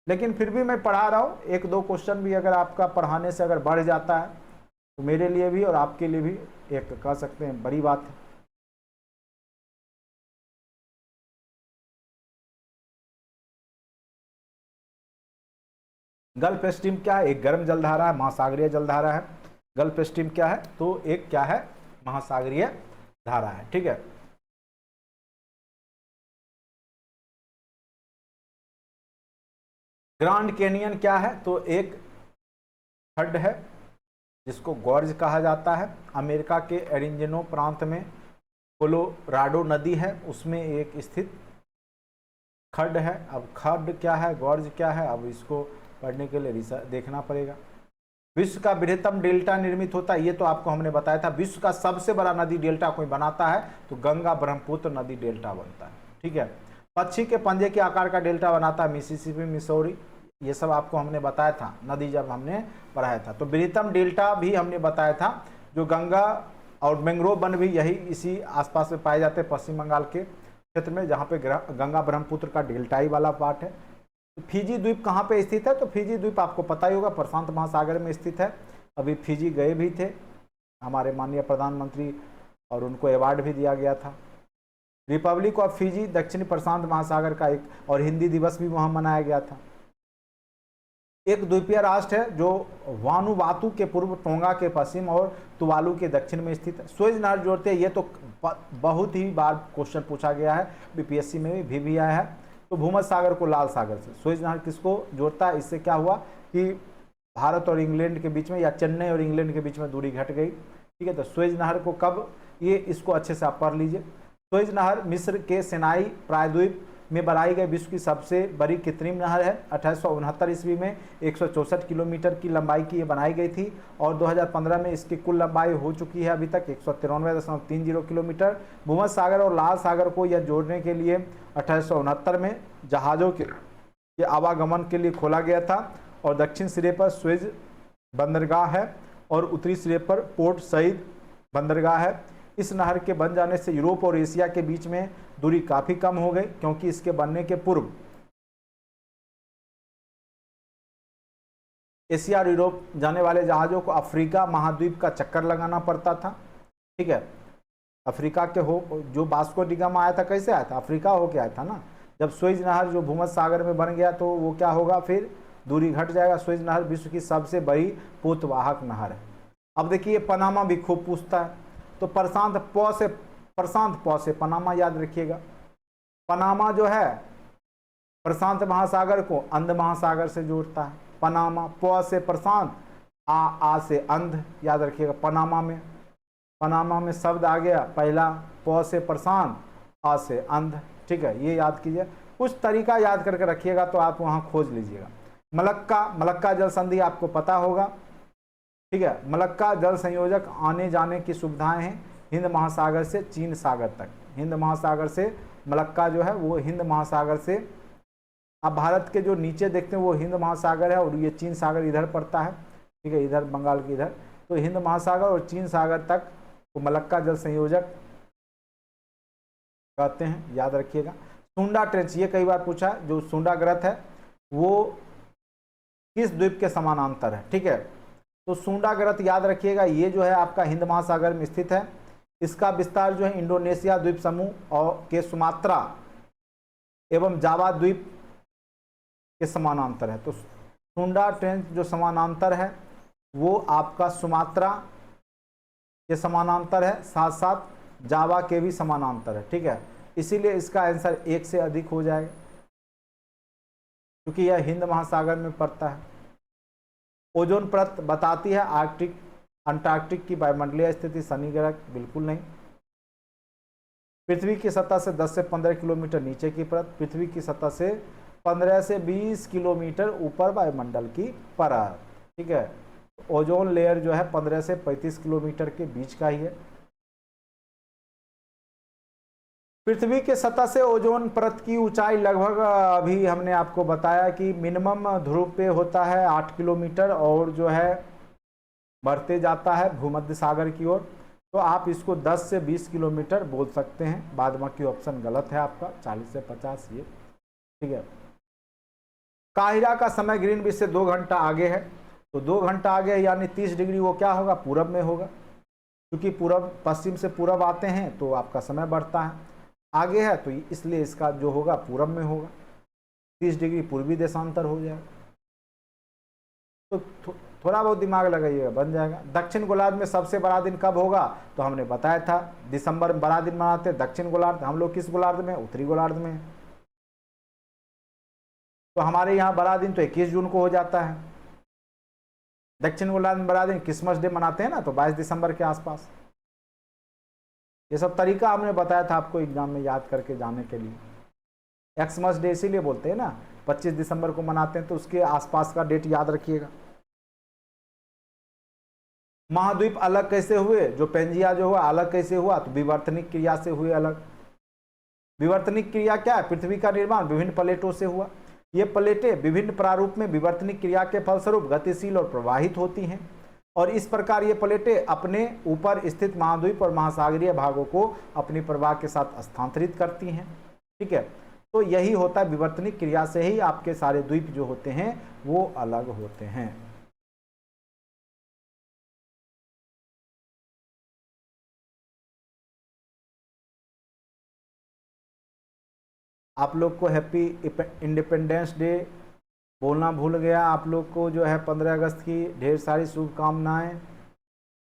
Speaker 1: लेकिन फिर भी मैं पढ़ा रहा हूँ, 1-2 क्वेश्चन भी अगर आपका पढ़ाने से अगर बढ़ जाता है तो मेरे लिए भी और आपके लिए भी एक कह सकते हैं बड़ी बात है। गल्फ स्ट्रीम क्या है? एक गर्म जलधारा है, महासागरीय जलधारा है। गल्फ स्ट्रीम क्या है? तो एक क्या है? महासागरीय धारा है, ठीक है। ग्रांड कैनियन क्या है? तो एक खड्ड है जिसको गॉर्ज कहा जाता है। अमेरिका के एरिज़ोना प्रांत में कोलोराडो नदी है, उसमें एक स्थित खड्ड है। अब खड्ड क्या है, गॉर्ज क्या है, अब इसको पढ़ने के लिए रिसर्च देखना पड़ेगा। विश्व का बृहत्तम डेल्टा निर्मित होता है, ये तो आपको हमने बताया था। विश्व का सबसे बड़ा नदी डेल्टा कोई बनाता है तो गंगा ब्रह्मपुत्र नदी डेल्टा बनता है, ठीक है। पक्षी के पंजे के आकार का डेल्टा बनाता है मिसिसिपी, मिसौरी, ये सब आपको हमने बताया था नदी जब हमने पढ़ाया था। तो बृहत्तम डेल्टा भी हमने बताया था, जो गंगा और मैंग्रोव वन भी यही इसी आसपास में पाए जाते हैं, पश्चिम बंगाल के क्षेत्र में, जहाँ पे गंगा ब्रह्मपुत्र का डेल्टाई वाला पार्ट है। तो फिजी द्वीप कहाँ पे स्थित है? तो फिजी द्वीप आपको पता ही होगा, प्रशांत महासागर में स्थित है। अभी फिजी गए भी थे हमारे माननीय प्रधानमंत्री और उनको अवार्ड भी दिया गया था। रिपब्लिक ऑफ फिजी दक्षिणी प्रशांत महासागर का एक, और हिंदी दिवस भी वहाँ मनाया गया था। एक द्वीपीय राष्ट्र है जो वानुवातु के पूर्व, टोंगा के पश्चिम और तुवालू के दक्षिण में स्थित है। सुएज नहर जोड़ते हैं, ये तो बहुत ही बार क्वेश्चन पूछा गया है, बीपीएससी में भी आया है। तो भूमध्य सागर को लाल सागर से सुएज नहर किसको जोड़ता है? इससे क्या हुआ कि भारत और इंग्लैंड के बीच में, या चेन्नई और इंग्लैंड के बीच में दूरी घट गई, ठीक है। तो सुएज नहर को कब, ये इसको अच्छे से आप पढ़ लीजिए। सुएज नहर मिस्र के सिनाई प्रायद्वीप में बनाई गई विश्व की सबसे बड़ी कृत्रिम नहर है। 1869 ईस्वी में 164 किलोमीटर की लंबाई की ये बनाई गई थी, और 2015 में इसकी कुल लंबाई हो चुकी है अभी तक 193.30 किलोमीटर। भूमध्य सागर और लाल सागर को यह जोड़ने के लिए 1869 में जहाज़ों के आवागमन के लिए खोला गया था। और दक्षिण सिरे पर सुएज बंदरगाह है और उत्तरी सिरे पर पोर्ट सईद बंदरगाह है। इस नहर के बन जाने से यूरोप और एशिया के बीच में दूरी काफ़ी कम हो गई, क्योंकि इसके बनने के पूर्व एशिया और यूरोप जाने वाले जहाज़ों को अफ्रीका महाद्वीप का चक्कर लगाना पड़ता था, ठीक है। अफ्रीका के जो वास्को डी गामा आया था, कैसे आया था? अफ्रीका होके आया था ना। जब सुएज नहर जो भूमध्य सागर में बन गया तो वो क्या होगा, फिर दूरी घट जाएगा। सुएज नहर विश्व की सबसे बड़ी पोतवाहक नहर है। अब देखिए पनामा भी खूब पूछता है, तो प्रशांत प से पनामा याद रखिएगा। पनामा जो है प्रशांत महासागर को अंध महासागर से जोड़ता है। पनामा, प से प्रशांत, आ से अंध, याद रखिएगा। पनामा में शब्द आ गया पहला, प से प्रशांत, आ से अंध, ठीक है। ये याद कीजिए, कुछ तरीका याद करके रखिएगा तो आप वहाँ खोज लीजिएगा। मलक्का जल संधि आपको पता होगा, ठीक है। मलक्का जल संयोजक आने जाने की सुविधाएं हैं हिंद महासागर से चीन सागर तक। हिंद महासागर से मलक्का जो है वो हिंद महासागर से, आप भारत के जो नीचे देखते हैं वो हिंद महासागर है, और ये चीन सागर इधर पड़ता है, ठीक है, इधर बंगाल के इधर। तो हिंद महासागर और चीन सागर तक वो मलक्का जल संयोजक कहते हैं, याद रखिएगा। सुंडा ट्रेंच, ये कई बार पूछा, जो सुंडा ग्रत है वो किस द्वीप के समानांतर है, ठीक है। तो सुंडा ग्रत याद रखिएगा, ये जो है आपका हिंद महासागर में स्थित है। इसका विस्तार जो है इंडोनेशिया द्वीप समूह और के सुमात्रा एवं जावा द्वीप के समानांतर है। तो सुंडा ट्रेंच जो समानांतर है वो आपका सुमात्रा के समानांतर है, साथ साथ जावा के भी समानांतर है, ठीक है। इसीलिए इसका आंसर 1 से अधिक हो जाएगा, क्योंकि यह हिंद महासागर में पड़ता है। ओजोन परत बताती है अंटार्कटिक की वायुमंडलीय स्थिति, शनि ग्रह बिल्कुल नहीं। पृथ्वी की सतह से 10 से 15 किलोमीटर नीचे की परत, पृथ्वी की सतह से 15 से 20 किलोमीटर ऊपर वायुमंडल की परत। ठीक है, ओजोन लेयर जो है 15 से 35 किलोमीटर के बीच का ही है। पृथ्वी के सतह से ओजोन परत की ऊंचाई लगभग अभी हमने आपको बताया कि मिनिमम ध्रुव पे होता है 8 किलोमीटर और जो है बढ़ते जाता है भूमध्य सागर की ओर, तो आप इसको 10 से 20 किलोमीटर बोल सकते हैं। बाद बाकी ऑप्शन गलत है आपका, 40 से 50 ये। ठीक है, काहिरा का समय ग्रीनविच से 2 घंटा आगे है, तो 2 घंटा आगे यानी 30 डिग्री वो क्या होगा, पूरब में होगा, क्योंकि पूरब पश्चिम से पूरब आते हैं तो आपका समय बढ़ता है, आगे है तो इसलिए इसका जो होगा पूरब में होगा, 30 डिग्री पूर्वी देशांतर हो जाएगा। तो थोड़ा बहुत दिमाग लगाइएगा, बन जाएगा। दक्षिण गोलार्ध में सबसे बड़ा दिन कब होगा, तो हमने बताया था दिसंबर में बड़ा दिन मनाते हैं दक्षिण गोलार्ध। हम लोग किस गोलार्ध में, उत्तरी गोलार्ध में। तो हमारे यहाँ बड़ा दिन तो 21 जून को हो जाता है। दक्षिण गोलार्ध में बड़ा दिन क्रिसमस डे मनाते हैं ना, तो 22 दिसंबर के आसपास। ये सब तरीका हमने बताया था आपको एग्जाम में याद करके जाने के लिए। एक्समस डे इसीलिए बोलते हैं ना, 25 दिसंबर को मनाते हैं, तो उसके आसपास का डेट याद रखिएगा। महाद्वीप अलग कैसे हुए, जो पेंजिया जो हुआ अलग कैसे हुआ, तो विवर्तनिक क्रिया से हुए अलग। विवर्तनिक क्रिया क्या है, पृथ्वी का निर्माण विभिन्न प्लेटों से हुआ। ये प्लेटें विभिन्न प्रारूप में विवर्तनिक क्रिया के फलस्वरूप गतिशील और प्रवाहित होती हैं, और इस प्रकार ये प्लेटें अपने ऊपर स्थित महाद्वीप और महासागरीय भागों को अपनी प्रवाह के साथ स्थानांतरित करती हैं। ठीक है, तो यही होता है विवर्तनिक क्रिया से ही आपके सारे द्वीप जो होते हैं वो अलग होते हैं। आप लोग को हैप्पी इंडिपेंडेंस डे बोलना भूल गया। आप लोग को जो है 15 अगस्त की ढेर सारी शुभकामनाएं।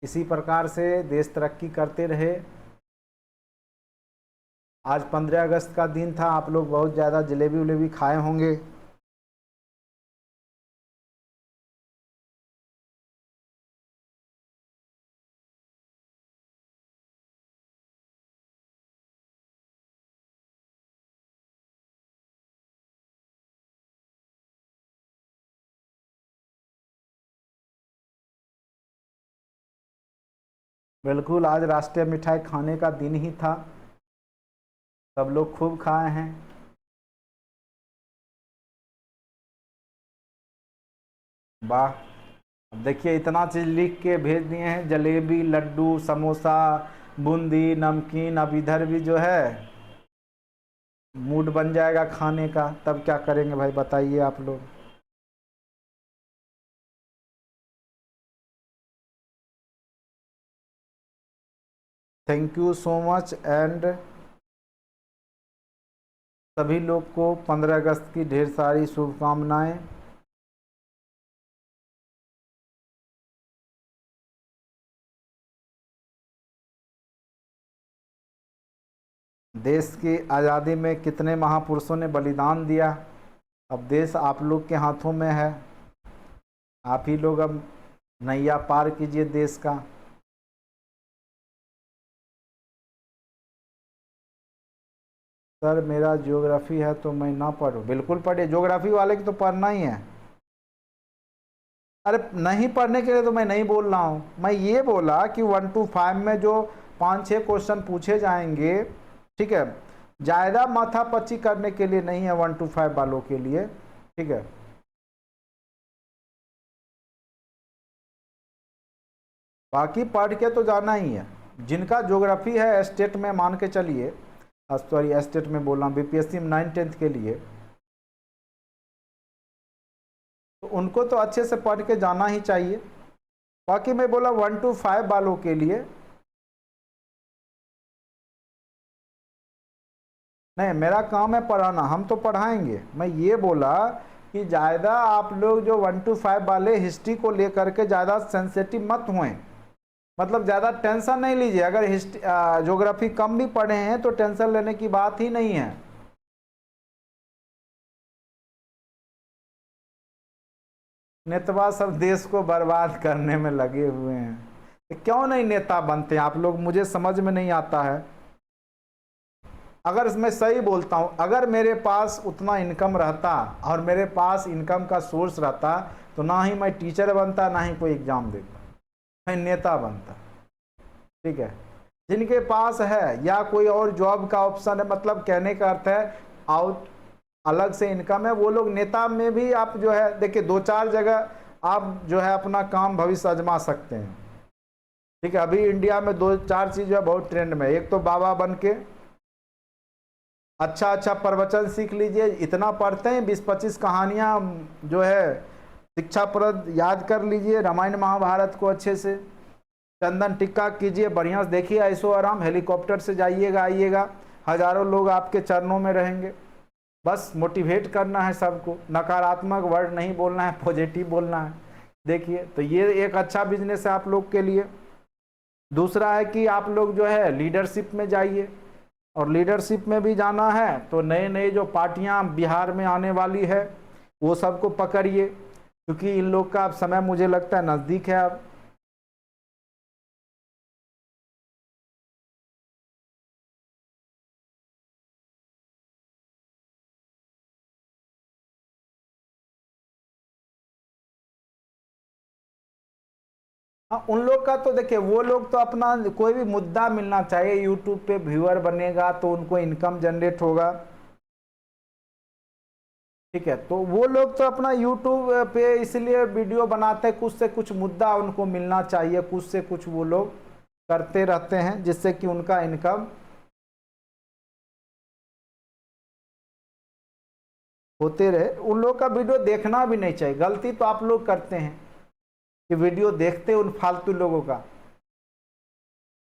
Speaker 1: इसी प्रकार से देश तरक्की करते रहे। आज 15 अगस्त का दिन था, आप लोग बहुत ज़्यादा जलेबी उलेबी खाए होंगे। बिल्कुल, आज राष्ट्रीय मिठाई खाने का दिन ही था, सब लोग खूब खाए हैं। वाह, अब देखिए इतना चीज़ लिख के भेज दिए हैं, जलेबी, लड्डू, समोसा, बूंदी, नमकीन। अब इधर भी जो है मूड बन जाएगा खाने का, तब क्या करेंगे भाई बताइए आप लोग। Thank you so much and सभी लोग को 15 अगस्त की ढेर सारी शुभकामनाएं। देश की आज़ादी में कितने महापुरुषों ने बलिदान दिया, अब देश आप लोग के हाथों में है। आप ही लोग अब नैया पार कीजिए देश का। सर मेरा ज्योग्राफी है तो मैं ना पढ़ूँ, बिल्कुल पढ़िए, ज्योग्राफी वाले की तो पढ़ना ही है। अरे नहीं पढ़ने के लिए तो मैं नहीं बोल रहा हूँ, मैं ये बोला कि 1 to 5 में जो 5-6 क्वेश्चन पूछे जाएंगे, ठीक है, ज़्यादा माथापच्ची करने के लिए नहीं है 1 to 5 वालों के लिए। ठीक है, बाकी पढ़ के तो जाना ही है। जिनका ज्योग्राफी है स्टेट में, मान के चलिए, सॉरी स्टेट में बोल रहा हूँ, बीपीएससी में 9-10 के लिए, तो उनको तो अच्छे से पढ़ के जाना ही चाहिए। बाकी मैं बोला 1 to 5 वालों के लिए नहीं, मेरा काम है पढ़ाना, हम तो पढ़ाएंगे। मैं ये बोला कि ज़्यादा आप लोग जो 1 to 5 वाले हिस्ट्री को लेकर के ज़्यादा सेंसिटिव मत हुए, मतलब ज़्यादा टेंशन नहीं लीजिए। अगर हिस्ट्री ज्योग्राफी कम भी पढ़े हैं तो टेंशन लेने की बात ही नहीं है। नेतवा सब देश को बर्बाद करने में लगे हुए हैं, क्यों नहीं नेता बनते आप लोग, मुझे समझ में नहीं आता है। अगर मैं सही बोलता हूँ, अगर मेरे पास उतना इनकम रहता और मेरे पास इनकम का सोर्स रहता तो ना ही मैं टीचर बनता, ना ही कोई एग्जाम देता, मैं नेता बनता। ठीक है, जिनके पास है या कोई और जॉब का ऑप्शन है, मतलब कहने का अर्थ है आउट अलग से इनकम है, वो लोग नेता में भी आप जो है देखिए 2-4 जगह आप जो है अपना काम भविष्य आजमा सकते हैं। ठीक है, अभी इंडिया में 2-4 चीज है बहुत ट्रेंड में। एक तो बाबा बन के अच्छा अच्छा प्रवचन सीख लीजिए, इतना पढ़ते हैं 20-25 कहानियां जो है शिक्षाप्रद याद कर लीजिए, रामायण महाभारत को अच्छे से, चंदन टिक्का कीजिए, बढ़िया से देखिए, ऐसो आराम, हेलीकॉप्टर से जाइएगा आइएगा, हजारों लोग आपके चरणों में रहेंगे। बस मोटिवेट करना है सबको, नकारात्मक वर्ड नहीं बोलना है, पॉजिटिव बोलना है। देखिए, तो ये एक अच्छा बिजनेस है आप लोग के लिए। दूसरा है कि आप लोग जो है लीडरशिप में जाइए, और लीडरशिप में भी जाना है तो नए नए जो पार्टियां बिहार में आने वाली है वो सबको पकड़िए, क्योंकि इन लोग का अब समय मुझे लगता है नज़दीक है अब। हाँ, उन लोग का तो देखिए, वो लोग तो अपना कोई भी मुद्दा मिलना चाहिए, यूट्यूब पे व्यूअर बनेगा तो उनको इनकम जनरेट होगा। ठीक है, तो वो लोग तो अपना यूट्यूब पे इसलिए वीडियो बनाते हैं, कुछ से कुछ मुद्दा उनको मिलना चाहिए, कुछ से कुछ वो लोग करते रहते हैं जिससे कि उनका इनकम होते रहे। उन लोग का वीडियो देखना भी नहीं चाहिए, गलती तो आप लोग करते हैं कि वीडियो देखते उन फालतू लोगों का,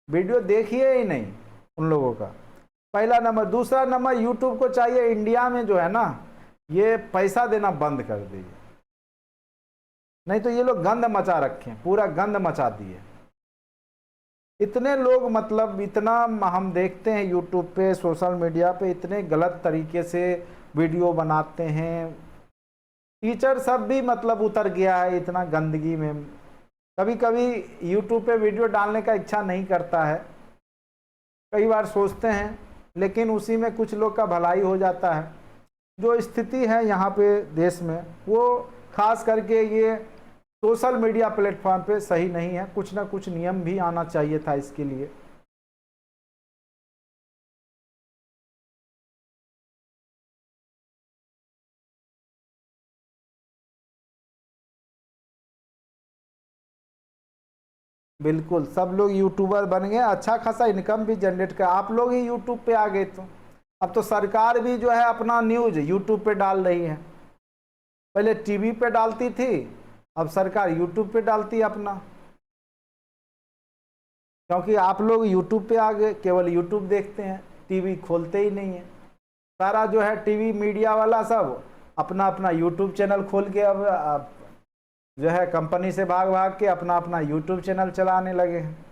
Speaker 1: वीडियो देखिए ही नहीं उन लोगों का, पहला नंबर। दूसरा नंबर, यूट्यूब को चाहिए इंडिया में जो है ना, ये पैसा देना बंद कर दीजिए, नहीं तो ये लोग गंद मचा रखे हैं, पूरा गंद मचा दिए। इतने लोग मतलब इतना हम देखते हैं यूट्यूब पे, सोशल मीडिया पे, इतने गलत तरीके से वीडियो बनाते हैं। टीचर सब भी मतलब उतर गया है इतना गंदगी में, कभी कभी यूट्यूब पे वीडियो डालने का इच्छा नहीं करता है, कई बार सोचते हैं, लेकिन उसी में कुछ लोग का भलाई हो जाता है। जो स्थिति है यहाँ पे देश में, वो खास करके ये सोशल मीडिया प्लेटफॉर्म पे सही नहीं है, कुछ ना कुछ नियम भी आना चाहिए था इसके लिए। बिल्कुल, सब लोग यूट्यूबर बन गए, अच्छा खासा इनकम भी जनरेट कर, आप लोग ही यूट्यूब पे आ गए तो अब तो सरकार भी जो है अपना न्यूज यूट्यूब पे डाल रही है। पहले टीवी पे डालती थी, अब सरकार यूट्यूब पे डालती है अपना, क्योंकि आप लोग यूट्यूब पे आ गए, केवल यूट्यूब देखते हैं, टीवी खोलते ही नहीं है। सारा जो है टीवी मीडिया वाला सब अपना अपना यूट्यूब चैनल खोल के अब जो है कंपनी से भाग भाग के अपना अपना यूट्यूब चैनल चलाने लगे हैं।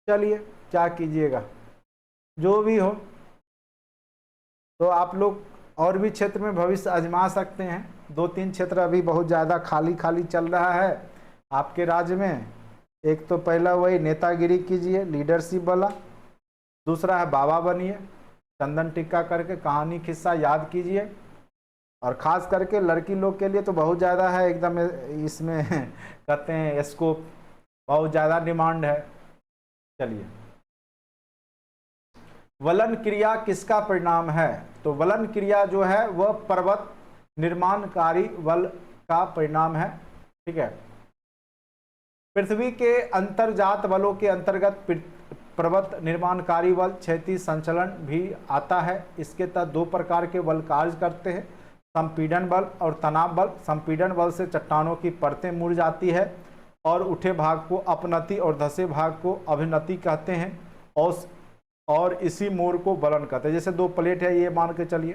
Speaker 1: चलिए, क्या कीजिएगा, जो भी हो, तो आप लोग और भी क्षेत्र में भविष्य आजमा सकते हैं। 2-3 क्षेत्र अभी बहुत ज़्यादा खाली खाली चल रहा है आपके राज्य में। एक तो पहला वही नेतागिरी कीजिए, लीडरशिप वाला। दूसरा है बाबा बनिए, चंदन टिक्का करके कहानी किस्सा याद कीजिए। और ख़ास करके लड़की लोग के लिए तो बहुत ज़्यादा है एकदम, इसमें कहते हैं स्कोप, बहुत ज़्यादा डिमांड है। चलिए, वलन क्रिया किसका परिणाम है? तो वलन क्रिया जो है वह पर्वत निर्माणकारी बल का परिणाम है। ठीक है, पृथ्वी के अंतर्जात बलों के अंतर्गत पर्वत निर्माणकारी बल, क्षैतिज संचलन भी आता है। इसके तहत 2 प्रकार के बल कार्य करते हैं, संपीड़न बल और तनाव बल। संपीड़न बल से चट्टानों की परतें मुड़ जाती है और उठे भाग को अपनति और धसे भाग को अभिनति कहते हैं, और इसी मोड़ को वलन कहते हैं। जैसे 2 प्लेट है, ये मान के चलिए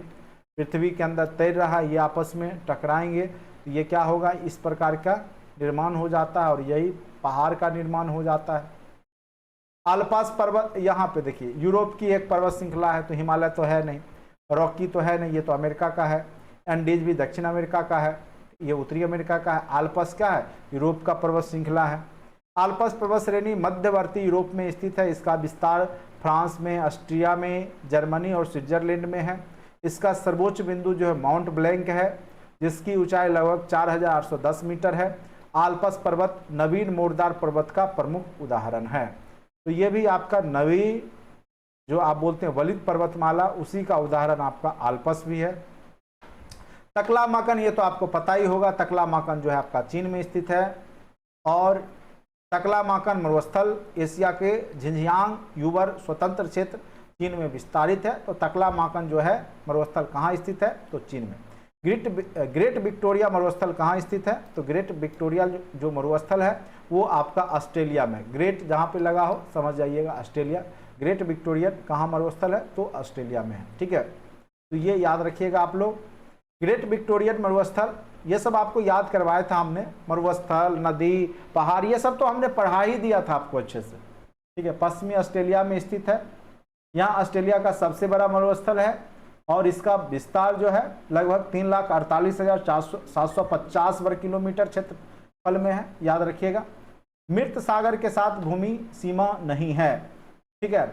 Speaker 1: पृथ्वी के अंदर तैर रहा है, ये आपस में टकराएंगे तो ये क्या होगा, इस प्रकार का निर्माण हो जाता है और यही पहाड़ का निर्माण हो जाता है। आल्प्स पर्वत, यहाँ पे देखिए यूरोप की एक पर्वत श्रृंखला है, तो हिमालय तो है नहीं, रॉकी तो है नहीं, ये तो अमेरिका का है। एंडीज भी दक्षिण अमेरिका का है, ये उत्तरी अमेरिका का है। आल्प्स क्या है, यूरोप का पर्वत श्रृंखला है। आल्प्स पर्वत श्रेणी मध्यवर्ती यूरोप में स्थित है। इसका विस्तार फ्रांस में, ऑस्ट्रिया में, जर्मनी और स्विट्जरलैंड में है। इसका सर्वोच्च बिंदु जो है माउंट ब्लैंक है, जिसकी ऊंचाई लगभग 4810 मीटर है। आल्प्स पर्वत नवीन मोरदार पर्वत का प्रमुख उदाहरण है। तो ये भी आपका नवी जो आप बोलते हैं वलित पर्वतमाला, उसी का उदाहरण आपका आल्प्स भी है। तकलामाकन, ये तो आपको पता ही होगा, तकलामाकन जो है आपका चीन में स्थित है। और तकलामाकन मरुस्थल एशिया के झिंजियांग यूबर स्वतंत्र क्षेत्र चीन में विस्तारित है। तो तकलामाकन जो है मरुस्थल कहाँ स्थित है? तो चीन में। ग्रेट विक्टोरिया मरुस्थल कहाँ स्थित है? तो ग्रेट विक्टोरिया जो मरुस्थल है वो आपका ऑस्ट्रेलिया में। ग्रेट जहाँ पे लगा हो समझ जाइएगा ऑस्ट्रेलिया। ग्रेट विक्टोरिया कहाँ मरुस्थल है? तो ऑस्ट्रेलिया में है। ठीक है, तो ये याद रखिएगा आप लोग। ग्रेट विक्टोरियन मरुस्थल, ये सब आपको याद करवाया था हमने। मरुस्थल, नदी, पहाड़, ये सब तो हमने पढ़ा ही दिया था आपको अच्छे से। ठीक है, पश्चिमी ऑस्ट्रेलिया में स्थित है। यहाँ ऑस्ट्रेलिया का सबसे बड़ा मरुस्थल है और इसका विस्तार जो है लगभग 3,48,750 वर्ग किलोमीटर क्षेत्रफल में है, याद रखिएगा। मृत सागर के साथ भूमि सीमा नहीं है। ठीक है,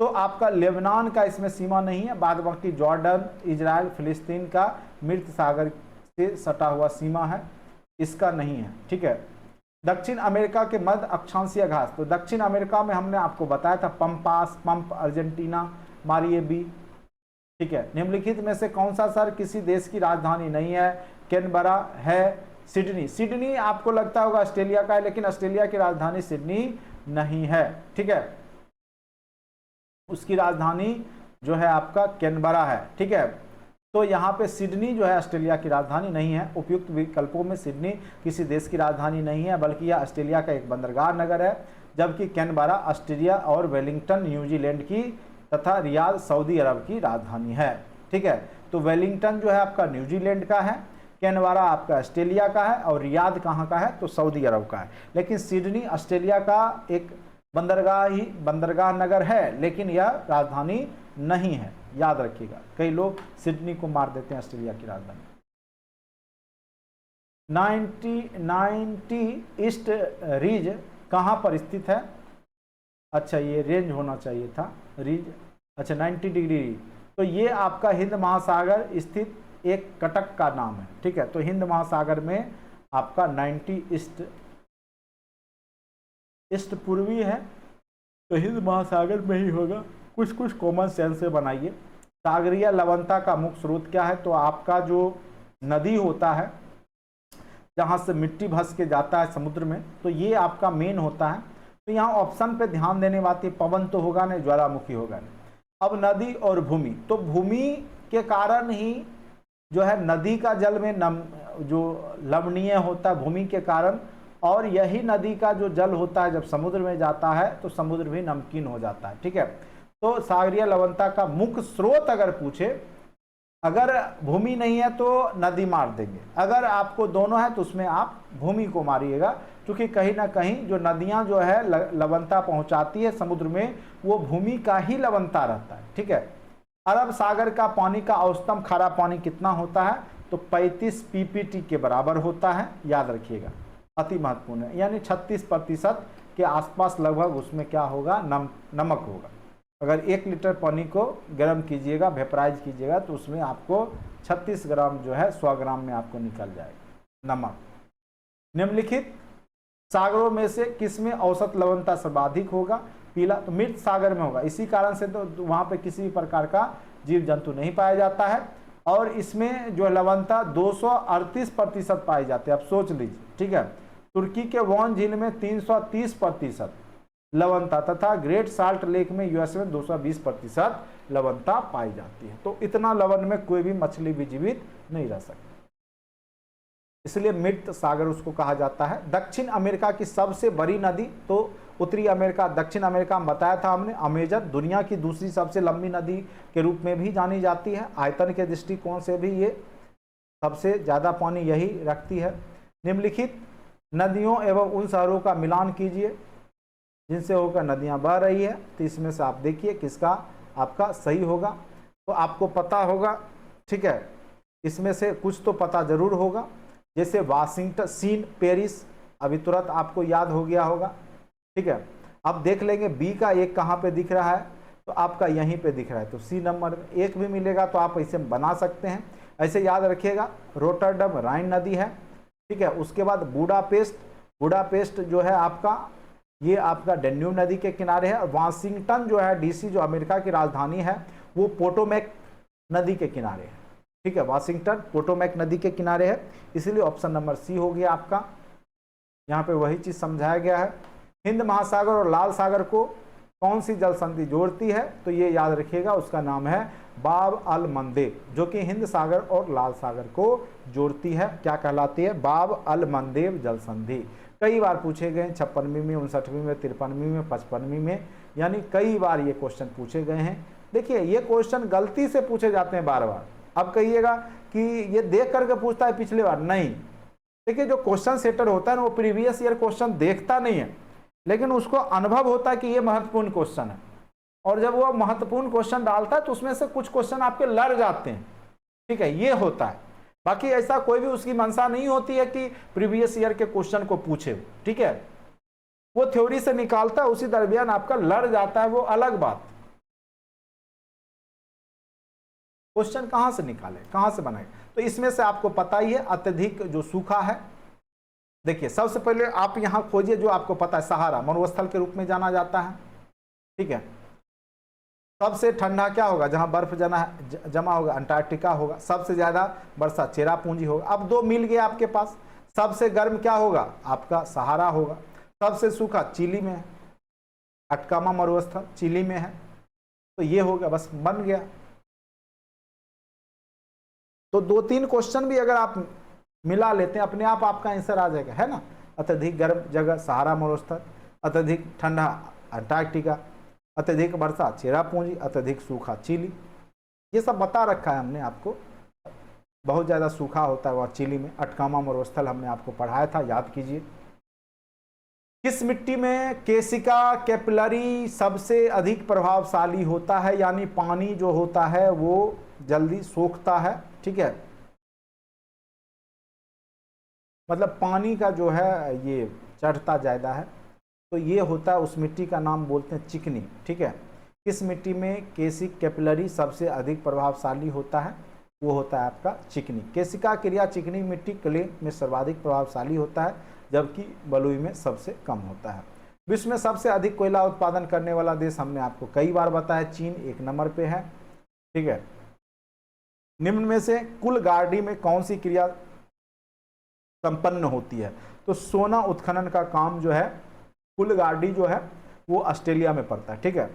Speaker 1: तो आपका लेबनान का इसमें सीमा नहीं है, बाद बाकी जॉर्डन, इजराइल, फिलिस्तीन का मृत सागर से सटा हुआ सीमा है, इसका नहीं है। ठीक है, दक्षिण अमेरिका के मध्य अक्षांशीय घास, तो दक्षिण अमेरिका में हमने आपको बताया था पंपास, पंप, अर्जेंटीना, मारिएबी। ठीक है, निम्नलिखित में से कौन सा शहर किसी देश की राजधानी नहीं है? कैनबरा है, सिडनी। सिडनी आपको लगता होगा ऑस्ट्रेलिया का है, लेकिन ऑस्ट्रेलिया की राजधानी सिडनी नहीं है। ठीक है, उसकी राजधानी जो है आपका कैनबरा है। ठीक है, तो यहाँ पे सिडनी जो है ऑस्ट्रेलिया की राजधानी नहीं है। उपयुक्त विकल्पों में सिडनी किसी देश की राजधानी नहीं है, बल्कि यह ऑस्ट्रेलिया का एक बंदरगाह नगर है, जबकि कैनबरा ऑस्ट्रेलिया और वेलिंगटन न्यूजीलैंड की तथा रियाद सऊदी अरब की राजधानी है। ठीक है, तो वेलिंगटन जो है आपका न्यूजीलैंड का है, कैनबरा आपका ऑस्ट्रेलिया का है और रियाद कहाँ का है? तो सऊदी अरब का है। लेकिन सिडनी ऑस्ट्रेलिया का एक बंदरगाह नगर है, लेकिन यह राजधानी नहीं है, याद रखिएगा। कई लोग सिडनी को मार देते हैं ऑस्ट्रेलिया की राजधानी। 90 ईस्ट रीज कहाँ पर स्थित है? अच्छा, ये रेंज होना चाहिए था, रीज। अच्छा, 90 डिग्री। तो ये आपका हिंद महासागर स्थित एक कटक का नाम है। ठीक है, तो हिंद महासागर में आपका 90 ईस्ट पूर्वी है, तो हिंद महासागर में ही होगा। कुछ कुछ कॉमन सेंस से बनाइए। सागरीय लवणता का मुख्य स्रोत क्या है? तो आपका जो नदी होता है जहाँ से मिट्टी भस के जाता है समुद्र में, तो ये आपका मेन होता है। तो यहाँ ऑप्शन पे ध्यान देने बात, पवन तो होगा नहीं, ज्वालामुखी होगा नहीं। अब नदी और भूमि, तो भूमि के कारण ही जो है नदी का जल में जो लवणीय होता है भूमि के कारण, और यही नदी का जो जल होता है जब समुद्र में जाता है तो समुद्र भी नमकीन हो जाता है। ठीक है, तो सागरीय लवणता का मुख्य स्रोत अगर पूछे, अगर भूमि नहीं है तो नदी मार देंगे, अगर आपको दोनों है तो उसमें आप भूमि को मारिएगा, क्योंकि कहीं ना कहीं जो नदियां जो है लवणता पहुंचाती है समुद्र में, वो भूमि का ही लवणता रहता है। ठीक है, अरब सागर का पानी का औसतम खारा पानी कितना होता है? तो 35 पीपीटी के बराबर होता है, याद रखिएगा, अति महत्वपूर्ण है। यानी 36% के आसपास लगभग उसमें क्या होगा? नमक होगा। अगर 1 लीटर पानी को गर्म कीजिएगा, वेपराइज कीजिएगा, तो उसमें आपको 36 ग्राम जो है 100 ग्राम में आपको निकल जाएगा नमक। निम्नलिखित सागरों में से किसमें औसत लवणता सर्वाधिक होगा? पीला, तो मृत सागर में होगा। इसी कारण से तो वहाँ पे किसी भी प्रकार का जीव जंतु नहीं पाया जाता है, और इसमें जो लवणता 238% पाई जाती है। आप सोच लीजिए। ठीक है, तुर्की के वॉन झील में 330% लवणता तथा ग्रेट साल्ट लेक में यूएस में 220% लवणता पाई जाती है। तो इतना लवण में कोई भी मछली भी जीवित नहीं रह सकती, इसलिए मृत सागर उसको कहा जाता है। दक्षिण अमेरिका की सबसे बड़ी नदी, तो उत्तरी अमेरिका, दक्षिण अमेरिका में बताया था हमने, अमेजन दुनिया की दूसरी सबसे लंबी नदी के रूप में भी जानी जाती है। आयतन के दृष्टिकोण से भी ये सबसे ज़्यादा पानी यही रखती है। निम्नलिखित नदियों एवं उन शहरों का मिलान कीजिए जिनसे होकर नदियां बह रही है, तो इसमें से आप देखिए किसका आपका सही होगा। तो आपको पता होगा, ठीक है, इसमें से कुछ तो पता जरूर होगा, जैसे वाशिंगटन, सीन, पेरिस, अभी तुरंत आपको याद हो गया होगा। ठीक है, अब देख लेंगे बी का एक कहाँ पे दिख रहा है, तो आपका यहीं पे दिख रहा है, तो सी नंबर में 1 भी मिलेगा तो आप ऐसे बना सकते हैं। ऐसे याद रखिएगा, रोटरडम राइन नदी है, ठीक है। उसके बाद बुडापेस्ट जो है आपका, ये आपका डेन्यूब नदी के किनारे है। वाशिंगटन जो है डीसी, जो अमेरिका की राजधानी है, वो पोटोमैक नदी के किनारे है, ठीक है। वाशिंगटन पोटोमैक नदी के किनारे है, इसलिए ऑप्शन नंबर सी हो गया आपका। यहाँ पे वही चीज समझाया गया है। हिंद महासागर और लाल सागर को कौन सी जल संधि जोड़ती है, तो ये याद रखिएगा, उसका नाम है बाब अल मंदेब, जो कि हिंद सागर और लाल सागर को जोड़ती है। क्या कहलाती है? बाब अल मंदेब जल संधि। कई बार पूछे गए, 56वीं में, 59वीं में, 53वीं में, 55वीं में, यानी कई बार ये क्वेश्चन पूछे गए हैं। देखिए, ये क्वेश्चन गलती से पूछे जाते हैं बार बार। अब कहिएगा कि ये देख करके पूछता है पिछले बार, नहीं। देखिए, जो क्वेश्चन सेटर होता है ना, वो प्रीवियस ईयर क्वेश्चन देखता नहीं है, लेकिन उसको अनुभव होता है कि ये महत्वपूर्ण क्वेश्चन है, और जब वो महत्वपूर्ण क्वेश्चन डालता है तो उसमें से कुछ क्वेश्चन आपके लड़ जाते हैं, ठीक है, ये होता है। बाकी ऐसा कोई भी उसकी मंशा नहीं होती है कि प्रीवियस ईयर के क्वेश्चन को पूछे, ठीक है। वो थ्योरी से निकालता है, उसी दरमियान आपका लड़ जाता है, वो अलग बात। क्वेश्चन कहां से निकाले, कहां से बनाए, तो इसमें से आपको पता ही है, अत्यधिक जो सूखा है। देखिए, सबसे पहले आप यहां खोजिए, जो आपको पता है, सहारा मरुस्थल के रूप में जाना जाता है, ठीक है। सबसे ठंडा क्या होगा? जहां बर्फ जमा होगा, अंटार्कटिका होगा। सबसे ज्यादा वर्षा चेरापूंजी होगा। अब 2 मिल गए आपके पास। सबसे गर्म क्या होगा? आपका सहारा होगा। सबसे सूखा चिली में है, अटकामा मरुस्थल चिली में है, तो ये हो गया, बस बन गया। तो 2-3 क्वेश्चन भी अगर आप मिला लेते हैं, अपने आप आपका आंसर आ जाएगा, है ना। अत्यधिक गर्म जगह सहारा मरुस्थल, अत्यधिक ठंडा अंटार्कटिका, अत्यधिक वर्षा चेरापूंजी, अत्यधिक सूखा चिली। ये सब बता रखा है हमने आपको। बहुत ज़्यादा सूखा होता है वह चिली में। अटकामा मरुस्थल हमने आपको पढ़ाया था, याद कीजिए। किस मिट्टी में केसिका कैपिलरी सबसे अधिक प्रभावशाली होता है, यानी पानी जो होता है वो जल्दी सोखता है, ठीक है। मतलब पानी का जो है ये चढ़ता ज़्यादा है, तो ये होता है, उस मिट्टी का नाम बोलते हैं चिकनी, ठीक है। किस मिट्टी में केसिक कैपिलरी सबसे अधिक प्रभावशाली होता है? वो होता है आपका चिकनी। केसिका क्रिया चिकनी मिट्टी क्ले में सर्वाधिक प्रभावशाली होता है, जबकि बलुई में सबसे कम होता है। विश्व में सबसे अधिक कोयला उत्पादन करने वाला देश हमने आपको कई बार बताया, चीन 1 नंबर पे है, ठीक है। निम्न में से कुल गार्डी में कौन सी क्रिया संपन्न होती है? तो सोना उत्खनन का काम जो है, कुलगार्डी जो है वो ऑस्ट्रेलिया में पड़ता है, ठीक है।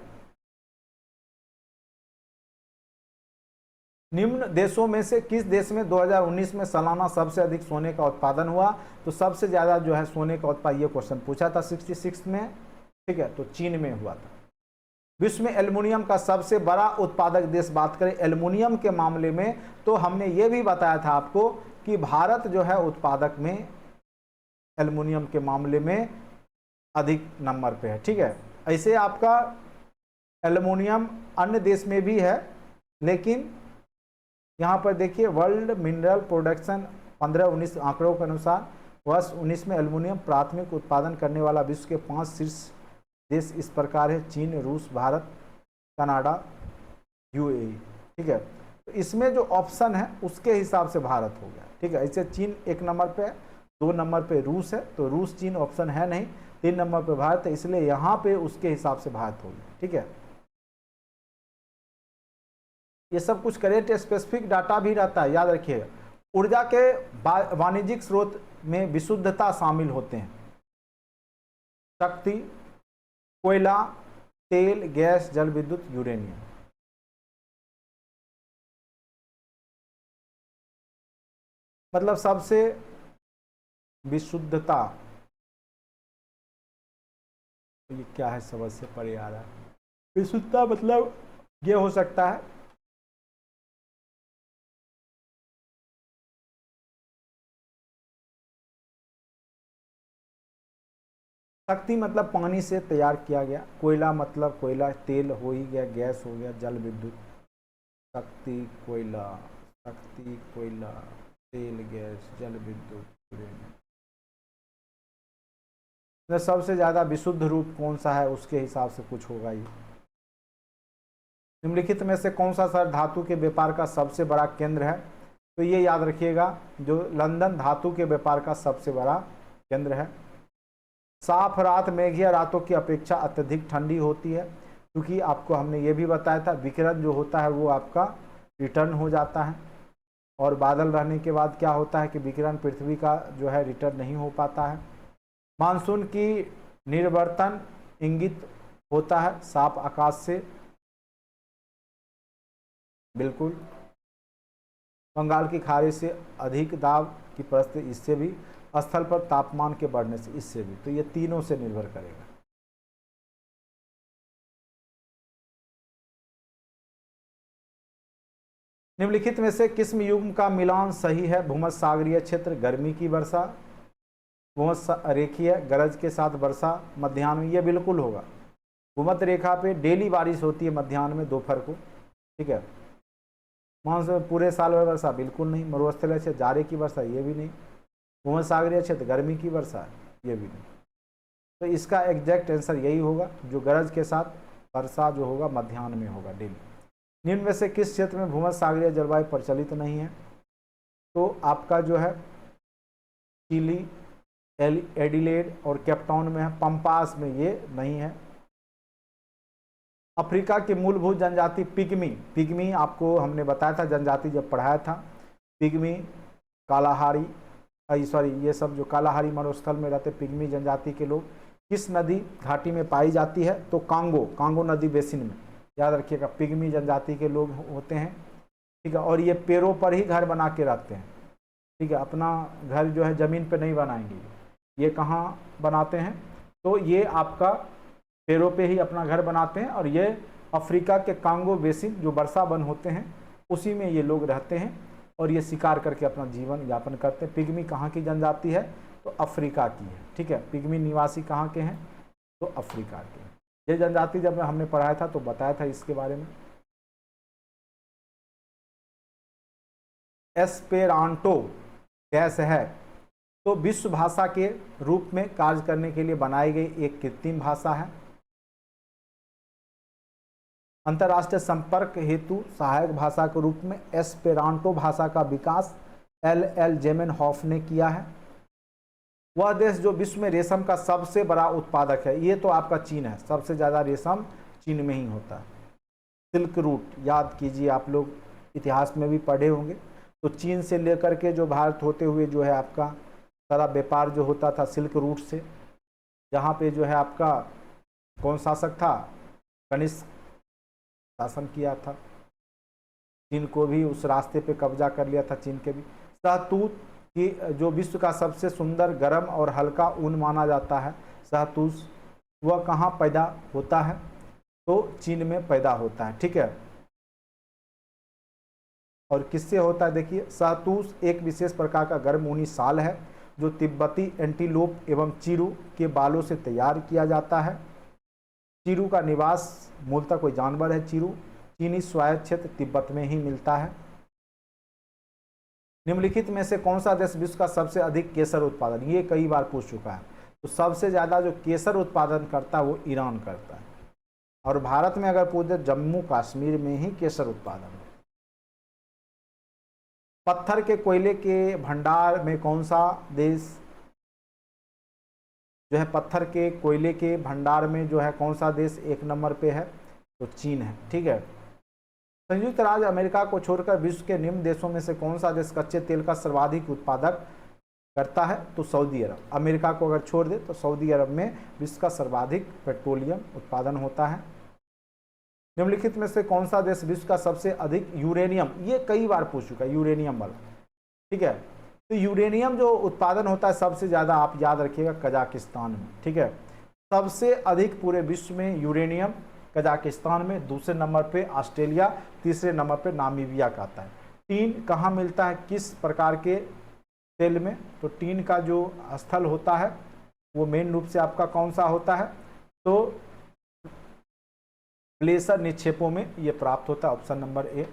Speaker 1: निम्न देशों में से किस देश में 2019 में सालाना सबसे अधिक सोने का उत्पादन हुआ? तो सबसे ज्यादा जो है सोने का उत्पादन, ये क्वेश्चन पूछा था 66 में, ठीक है, तो चीन में हुआ था। विश्व में एल्युमिनियम का सबसे बड़ा उत्पादक देश, बात करें एल्युमिनियम के मामले में, तो हमने ये भी बताया था आपको कि भारत जो है उत्पादक में एल्युमिनियम के मामले में अधिक नंबर पे है, ठीक है। ऐसे आपका एल्युमिनियम अन्य देश में भी है, लेकिन यहाँ पर देखिए वर्ल्ड मिनरल प्रोडक्शन 15-19 आंकड़ों के अनुसार वर्ष 19 में एल्युमिनियम प्राथमिक उत्पादन करने वाला विश्व के 5 शीर्ष देश इस प्रकार है: चीन, रूस, भारत, कनाडा, यूएई, ठीक है। तो इसमें जो ऑप्शन है उसके हिसाब से भारत हो गया, ठीक है। ऐसे चीन 1 नंबर पे है, 2 नंबर पे रूस है, तो रूस चीन ऑप्शन है नहीं, 3 नंबर पे भारत है, इसलिए यहाँ पे उसके हिसाब से भारत हो गया, ठीक है। ये सब कुछ करेक्ट स्पेसिफिक डाटा भी रहता है, याद रखिएगा। ऊर्जा के वाणिज्यिक स्रोत में विशुद्धता शामिल होते हैं: शक्ति, कोयला, तेल, गैस, जल विद्युत, यूरेनियम। मतलब सबसे विशुद्धता, ये क्या है, समझ से परे आ रहा है। विशुद्धता मतलब ये हो सकता है शक्ति मतलब पानी से तैयार किया गया, कोयला मतलब कोयला, तेल हो ही गया, गैस हो गया, जल विद्युत, शक्ति, कोयला, शक्ति, कोयला, तेल, गैस, जल विद्युत, यूरेनियम। सबसे ज्यादा विशुद्ध रूप कौन सा है उसके हिसाब से कुछ होगा ये। निम्नलिखित में से कौन सा शहर धातु के व्यापार का सबसे बड़ा केंद्र है? तो ये याद रखिएगा, जो लंदन धातु के व्यापार का सबसे बड़ा केंद्र है। साफ रात मेघिया रातों की अपेक्षा अत्यधिक ठंडी होती है, क्योंकि आपको हमने ये भी बताया था विकिरण जो होता है वो आपका रिटर्न हो जाता है, और बादल रहने के बाद क्या होता है कि विकिरण पृथ्वी का जो है रिटर्न नहीं हो पाता है। मानसून की निर्वर्तन इंगित होता है साफ आकाश से, बिल्कुल। बंगाल की खाड़ी से अधिक दाब की परिस्थिति, इससे भी। स्थल पर तापमान के बढ़ने से, इससे भी। तो ये तीनों से निर्भर करेगा। निम्नलिखित में से किस युग्म का मिलान सही है? भूमध्यसागरीय क्षेत्र, गर्मी की वर्षा, भूमध्य रेखीय गरज के साथ वर्षा मध्याह्न में, ये बिल्कुल होगा। भूमध्य रेखा पे डेली बारिश होती है मध्याह्न में, दोपहर को, ठीक है। मानसून पूरे साल भर वर्षा, बिल्कुल नहीं। मरुस्थलीय क्षेत्र जाड़े की वर्षा, ये भी नहीं। भूमध्यसागरीय क्षेत्र गर्मी की वर्षा, ये भी नहीं। तो इसका एग्जैक्ट आंसर यही होगा, जो गरज के साथ वर्षा जो होगा मध्याह्न में होगा डेली। निम्न में से किस क्षेत्र में भूमध्यसागरीय जलवायु प्रचलित नहीं है? तो आपका जो है चिली, एडिलेड और केपटाउन में है। पंपास में ये नहीं है। अफ्रीका की मूलभूत जनजाति पिग्मी, पिग्मी आपको हमने बताया था जनजाति जब पढ़ाया था। पिग्मी, कालाहारी, ये सब जो कालाहारी मरुस्थल में रहते पिग्मी जनजाति के लोग किस नदी घाटी में पाई जाती है? तो कांगो नदी बेसिन में, याद रखिएगा। पिग्मी जनजाति के लोग होते हैं, ठीक है। और ये पेड़ों पर ही घर बना के रहते हैं, ठीक है। अपना घर जो है ज़मीन पे नहीं बनाएंगे। ये कहाँ बनाते हैं? तो ये आपका पेड़ों पे ही अपना घर बनाते हैं, और ये अफ्रीका के कांगो बेसिन जो वर्षा वन होते हैं उसी में ये लोग रहते हैं, और ये शिकार करके अपना जीवन यापन करते हैं। पिग्मी कहाँ की जनजाति है? तो अफ्रीका की है, ठीक है। पिग्मी निवासी कहाँ के हैं? तो अफ्रीका के। ये जनजाति जब हमने पढ़ाया था तो बताया था इसके बारे में। एस्पेरांटो कैसे है? तो विश्व भाषा के रूप में कार्य करने के लिए बनाई गई एक कृत्रिम भाषा है। अंतर्राष्ट्रीय संपर्क हेतु सहायक भाषा के रूप में एस्पेरांटो भाषा का विकास एल जेमेनहॉफ ने किया है। वह देश जो विश्व में रेशम का सबसे बड़ा उत्पादक है, ये तो आपका चीन है। सबसे ज़्यादा रेशम चीन में ही होता है। सिल्क रूट याद कीजिए, आप लोग इतिहास में भी पढ़े होंगे। तो चीन से लेकर के जो भारत होते हुए जो है आपका सारा व्यापार जो होता था सिल्क रूट से, जहाँ पे जो है आपका कौन शासक था? कनिष्क शासन किया था। चीन को भी उस रास्ते पे कब्जा कर लिया था, चीन के भी। शहतूत की जो विश्व का सबसे सुंदर, गर्म और हल्का ऊन माना जाता है शहतूत, वह कहाँ पैदा होता है? तो चीन में पैदा होता है, ठीक है। और किससे होता है? देखिए, शहतूत एक विशेष प्रकार का गर्म ऊनी शाल है जो तिब्बती एंटीलोप एवं चीरू के बालों से तैयार किया जाता है। चीरू का निवास मूलतः कोई जानवर है। चीरू चीनी स्वायत्त क्षेत्र तिब्बत में ही मिलता है। निम्नलिखित में से कौन सा देश विश्व का सबसे अधिक केसर उत्पादन? ये कई बार पूछ चुका है। तो सबसे ज़्यादा जो केसर उत्पादन करता है वो ईरान करता है, और भारत में अगर पूछे जम्मू कश्मीर में ही केसर उत्पादन है। पत्थर के कोयले के भंडार में कौन सा देश जो है पत्थर के कोयले के भंडार में जो है कौन सा देश एक नंबर पे है? तो चीन है, ठीक है। संयुक्त राज्य अमेरिका को छोड़कर विश्व के निम्न देशों में से कौन सा देश कच्चे तेल का सर्वाधिक उत्पादक करता है? तो सऊदी अरब। अमेरिका को अगर छोड़ दे तो सऊदी अरब में विश्व का सर्वाधिक पेट्रोलियम उत्पादन होता है। निम्नलिखित में से कौन सा देश विश्व का सबसे अधिक यूरेनियम, ये कई बार पूछ चुका है यूरेनियम वाला, ठीक है। तो यूरेनियम जो उत्पादन होता है सबसे ज़्यादा आप याद रखिएगा कजाकिस्तान में, ठीक है। सबसे अधिक पूरे विश्व में यूरेनियम कजाकिस्तान में, दूसरे नंबर पे ऑस्ट्रेलिया, तीसरे नंबर पे नामीबिया का आता है। टीन कहाँ मिलता है? किस प्रकार के तेल में? तो टीन का जो स्थल होता है वो मेन रूप से आपका कौन सा होता है? तो ग्लेशियर निक्षेपों में ये प्राप्त होता है, ऑप्शन नंबर ए।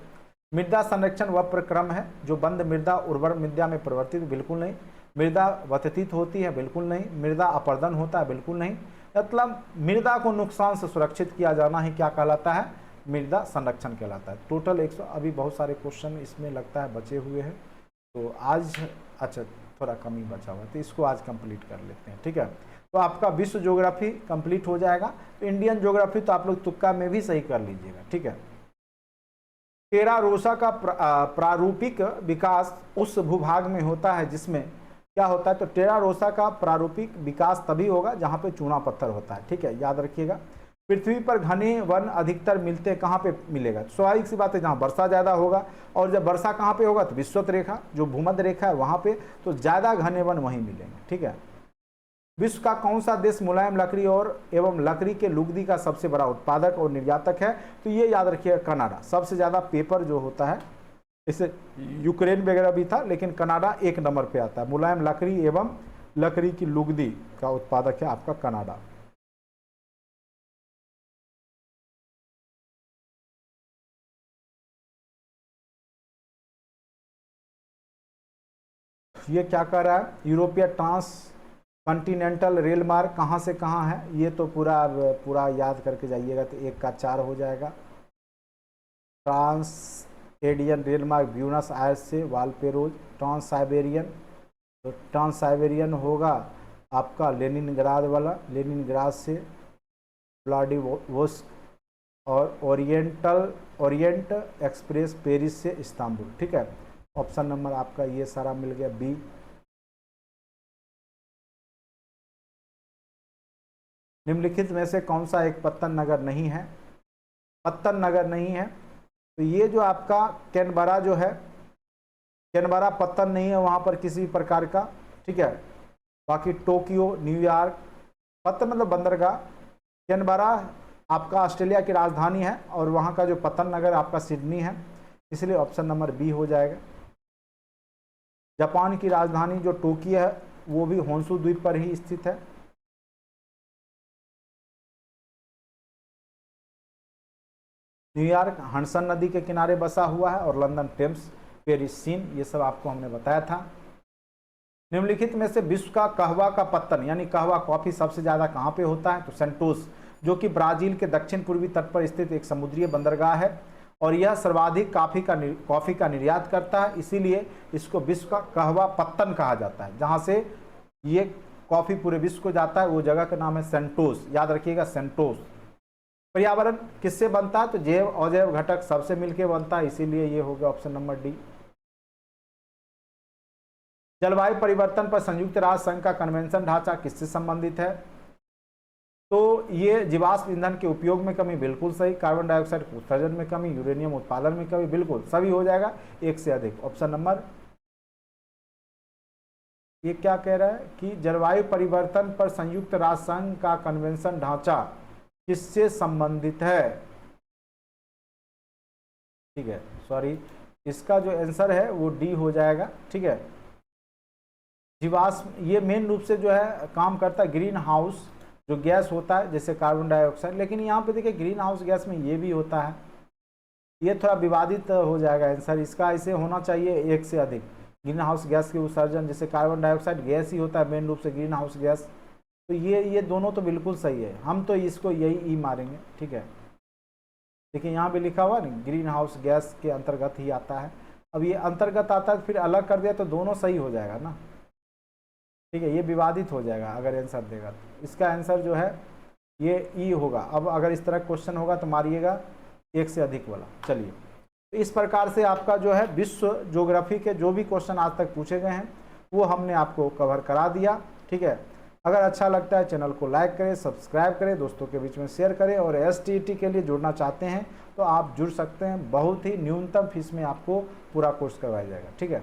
Speaker 1: मृदा संरक्षण वह प्रक्रम है जो बंद मृदा उर्वर मृदा में परिवर्तित, बिल्कुल नहीं। मृदा वतित होती है, बिल्कुल नहीं। मृदा अपर्दन होता है, बिल्कुल नहीं। मतलब मृदा को नुकसान से सुरक्षित किया जाना ही क्या कहलाता है? मृदा संरक्षण कहलाता है। टोटल 100, अभी बहुत सारे क्वेश्चन इसमें लगता है बचे हुए हैं, तो आज अच्छा थोड़ा कम ही बचा हुआ है, तो इसको आज कंप्लीट कर लेते हैं, ठीक है। तो आपका विश्व ज्योग्राफी कंप्लीट हो जाएगा। तो इंडियन ज्योग्राफी तो आप लोग तुक्का में भी सही कर लीजिएगा, ठीक है। टेरा रोसा का प्रारूपिक विकास उस भूभाग में होता है जिसमें क्या होता है, तो टेरा रोसा का प्रारूपिक विकास तभी होगा जहां पे चूना पत्थर होता है, ठीक है, याद रखिएगा। पृथ्वी पर घने वन अधिकतर मिलते हैं, कहाँ पे मिलेगा, स्वाभाविक सी बात है जहाँ वर्षा ज़्यादा होगा, और जब वर्षा कहाँ पे होगा तो विषुवत रेखा जो भूमध्य रेखा है वहाँ पे, तो ज़्यादा घने वन वहीं मिलेंगे, ठीक है। विश्व का कौन सा देश मुलायम लकड़ी और एवं लकड़ी के लुगदी का सबसे बड़ा उत्पादक और निर्यातक है, तो ये याद रखिएगा कनाडा। सबसे ज़्यादा पेपर जो होता है, इससे यूक्रेन वगैरह भी था, लेकिन कनाडा 1 नंबर पे आता है। मुलायम लकड़ी एवं लकड़ी की लुगदी का उत्पादक है आपका कनाडा। ये क्या कर रहा है, यूरोपीय ट्रांस कॉन्टिनेंटल रेल मार्ग कहाँ से कहाँ है, ये तो पूरा याद करके जाइएगा, तो 1 का 4 हो जाएगा। ट्रांस एडियन रेल मार्ग ब्यूनस आयर्स से वाल्पेरोज। ट्रांस साइबेरियन, तो ट्रांस साइबेरियन होगा आपका लेनिनग्राद वाला, लेनिनग्राद से व्लादिवोस्टोक, और ओरिएंट एक्सप्रेस पेरिस से इस्तांबुल, ठीक है। ऑप्शन नंबर आपका ये सारा मिल गया बी। निम्नलिखित में से कौन सा एक पत्तन नगर नहीं है, पत्तन नगर नहीं है, तो ये जो आपका कैनबरा जो है, कैनबरा पत्तन नहीं है वहाँ पर किसी प्रकार का, ठीक है। बाकी टोक्यो, न्यूयॉर्क, पत्तन मतलब बंदरगाह। कैनबरा आपका ऑस्ट्रेलिया की राजधानी है, और वहाँ का जो पत्तन नगर आपका सिडनी है, इसलिए ऑप्शन नंबर बी हो जाएगा। जापान की राजधानी जो टोक्यो है वो भी होन्शु द्वीप पर ही स्थित है। न्यूयॉर्क हडसन नदी के किनारे बसा हुआ है, और लंदन टेम्स, पेरिस सीन, ये सब आपको हमने बताया था। निम्नलिखित में से विश्व का कहवा का पत्तन यानी कहवा कॉफी सबसे ज्यादा कहाँ पे होता है, तो सेंटोस, जो कि ब्राजील के दक्षिण पूर्वी तट पर स्थित एक समुद्रीय बंदरगाह है, और यह सर्वाधिक कॉफी का निर्यात करता है, इसीलिए इसको विश्व का कहवा पत्तन कहा जाता है। जहाँ से ये कॉफी पूरे विश्व को जाता है वो जगह का नाम है सेंटोस, याद रखिएगा सेंटोस। पर्यावरण किससे बनता है, तो जैव अजैव घटक सबसे मिलकर बनता है, इसीलिए ये हो गया ऑप्शन नंबर डी। जलवायु परिवर्तन पर संयुक्त राष्ट्र संघ का कन्वेंशन ढांचा किससे संबंधित है, तो ये जीवाश्म ईंधन के उपयोग में कमी, बिल्कुल सही। कार्बन डाइऑक्साइड उत्सर्जन में कमी, यूरेनियम उत्पादन में कमी, बिल्कुल सभी हो जाएगा, 1 से अधिक। ऑप्शन नंबर ये क्या कह रहा है कि जलवायु परिवर्तन पर संयुक्त राष्ट्र संघ का कन्वेंशन ढांचा किससे संबंधित है, ठीक है, सॉरी, इसका जो आंसर है वो डी हो जाएगा, ठीक है। जीवाश्म ये मेन रूप से जो है काम करता है ग्रीन हाउस जो गैस होता है, जैसे कार्बन डाइऑक्साइड, लेकिन यहाँ पे देखिए ग्रीन हाउस गैस में ये भी होता है, ये थोड़ा विवादित हो जाएगा आंसर इसका, इसे होना चाहिए 1 से अधिक। ग्रीन हाउस गैस के उत्सर्जन, जैसे कार्बन डाइऑक्साइड गैस ही होता है मेन रूप से ग्रीन हाउस गैस, तो ये दोनों तो बिल्कुल सही है, हम तो इसको यही ई मारेंगे, ठीक है। देखिए यहाँ पे लिखा हुआ नहीं, ग्रीन हाउस गैस के अंतर्गत ही आता है। अब ये अंतर्गत आता है फिर अलग कर दिया तो दोनों सही हो जाएगा ना, ठीक है, ये विवादित हो जाएगा अगर आंसर देगा तो। इसका आंसर जो है ये ई होगा। अब अगर इस तरह क्वेश्चन होगा तो मारिएगा 1 से अधिक वाला। चलिए, तो इस प्रकार से आपका जो है विश्व ज्योग्राफी के जो भी क्वेश्चन आज तक पूछे गए हैं वो हमने आपको कवर करा दिया, ठीक है। अगर अच्छा लगता है चैनल को लाइक करें, सब्सक्राइब करें, दोस्तों के बीच में शेयर करें, और STET के लिए जुड़ना चाहते हैं तो आप जुड़ सकते हैं, बहुत ही न्यूनतम फीस में आपको पूरा कोर्स करवाया जाएगा, ठीक है।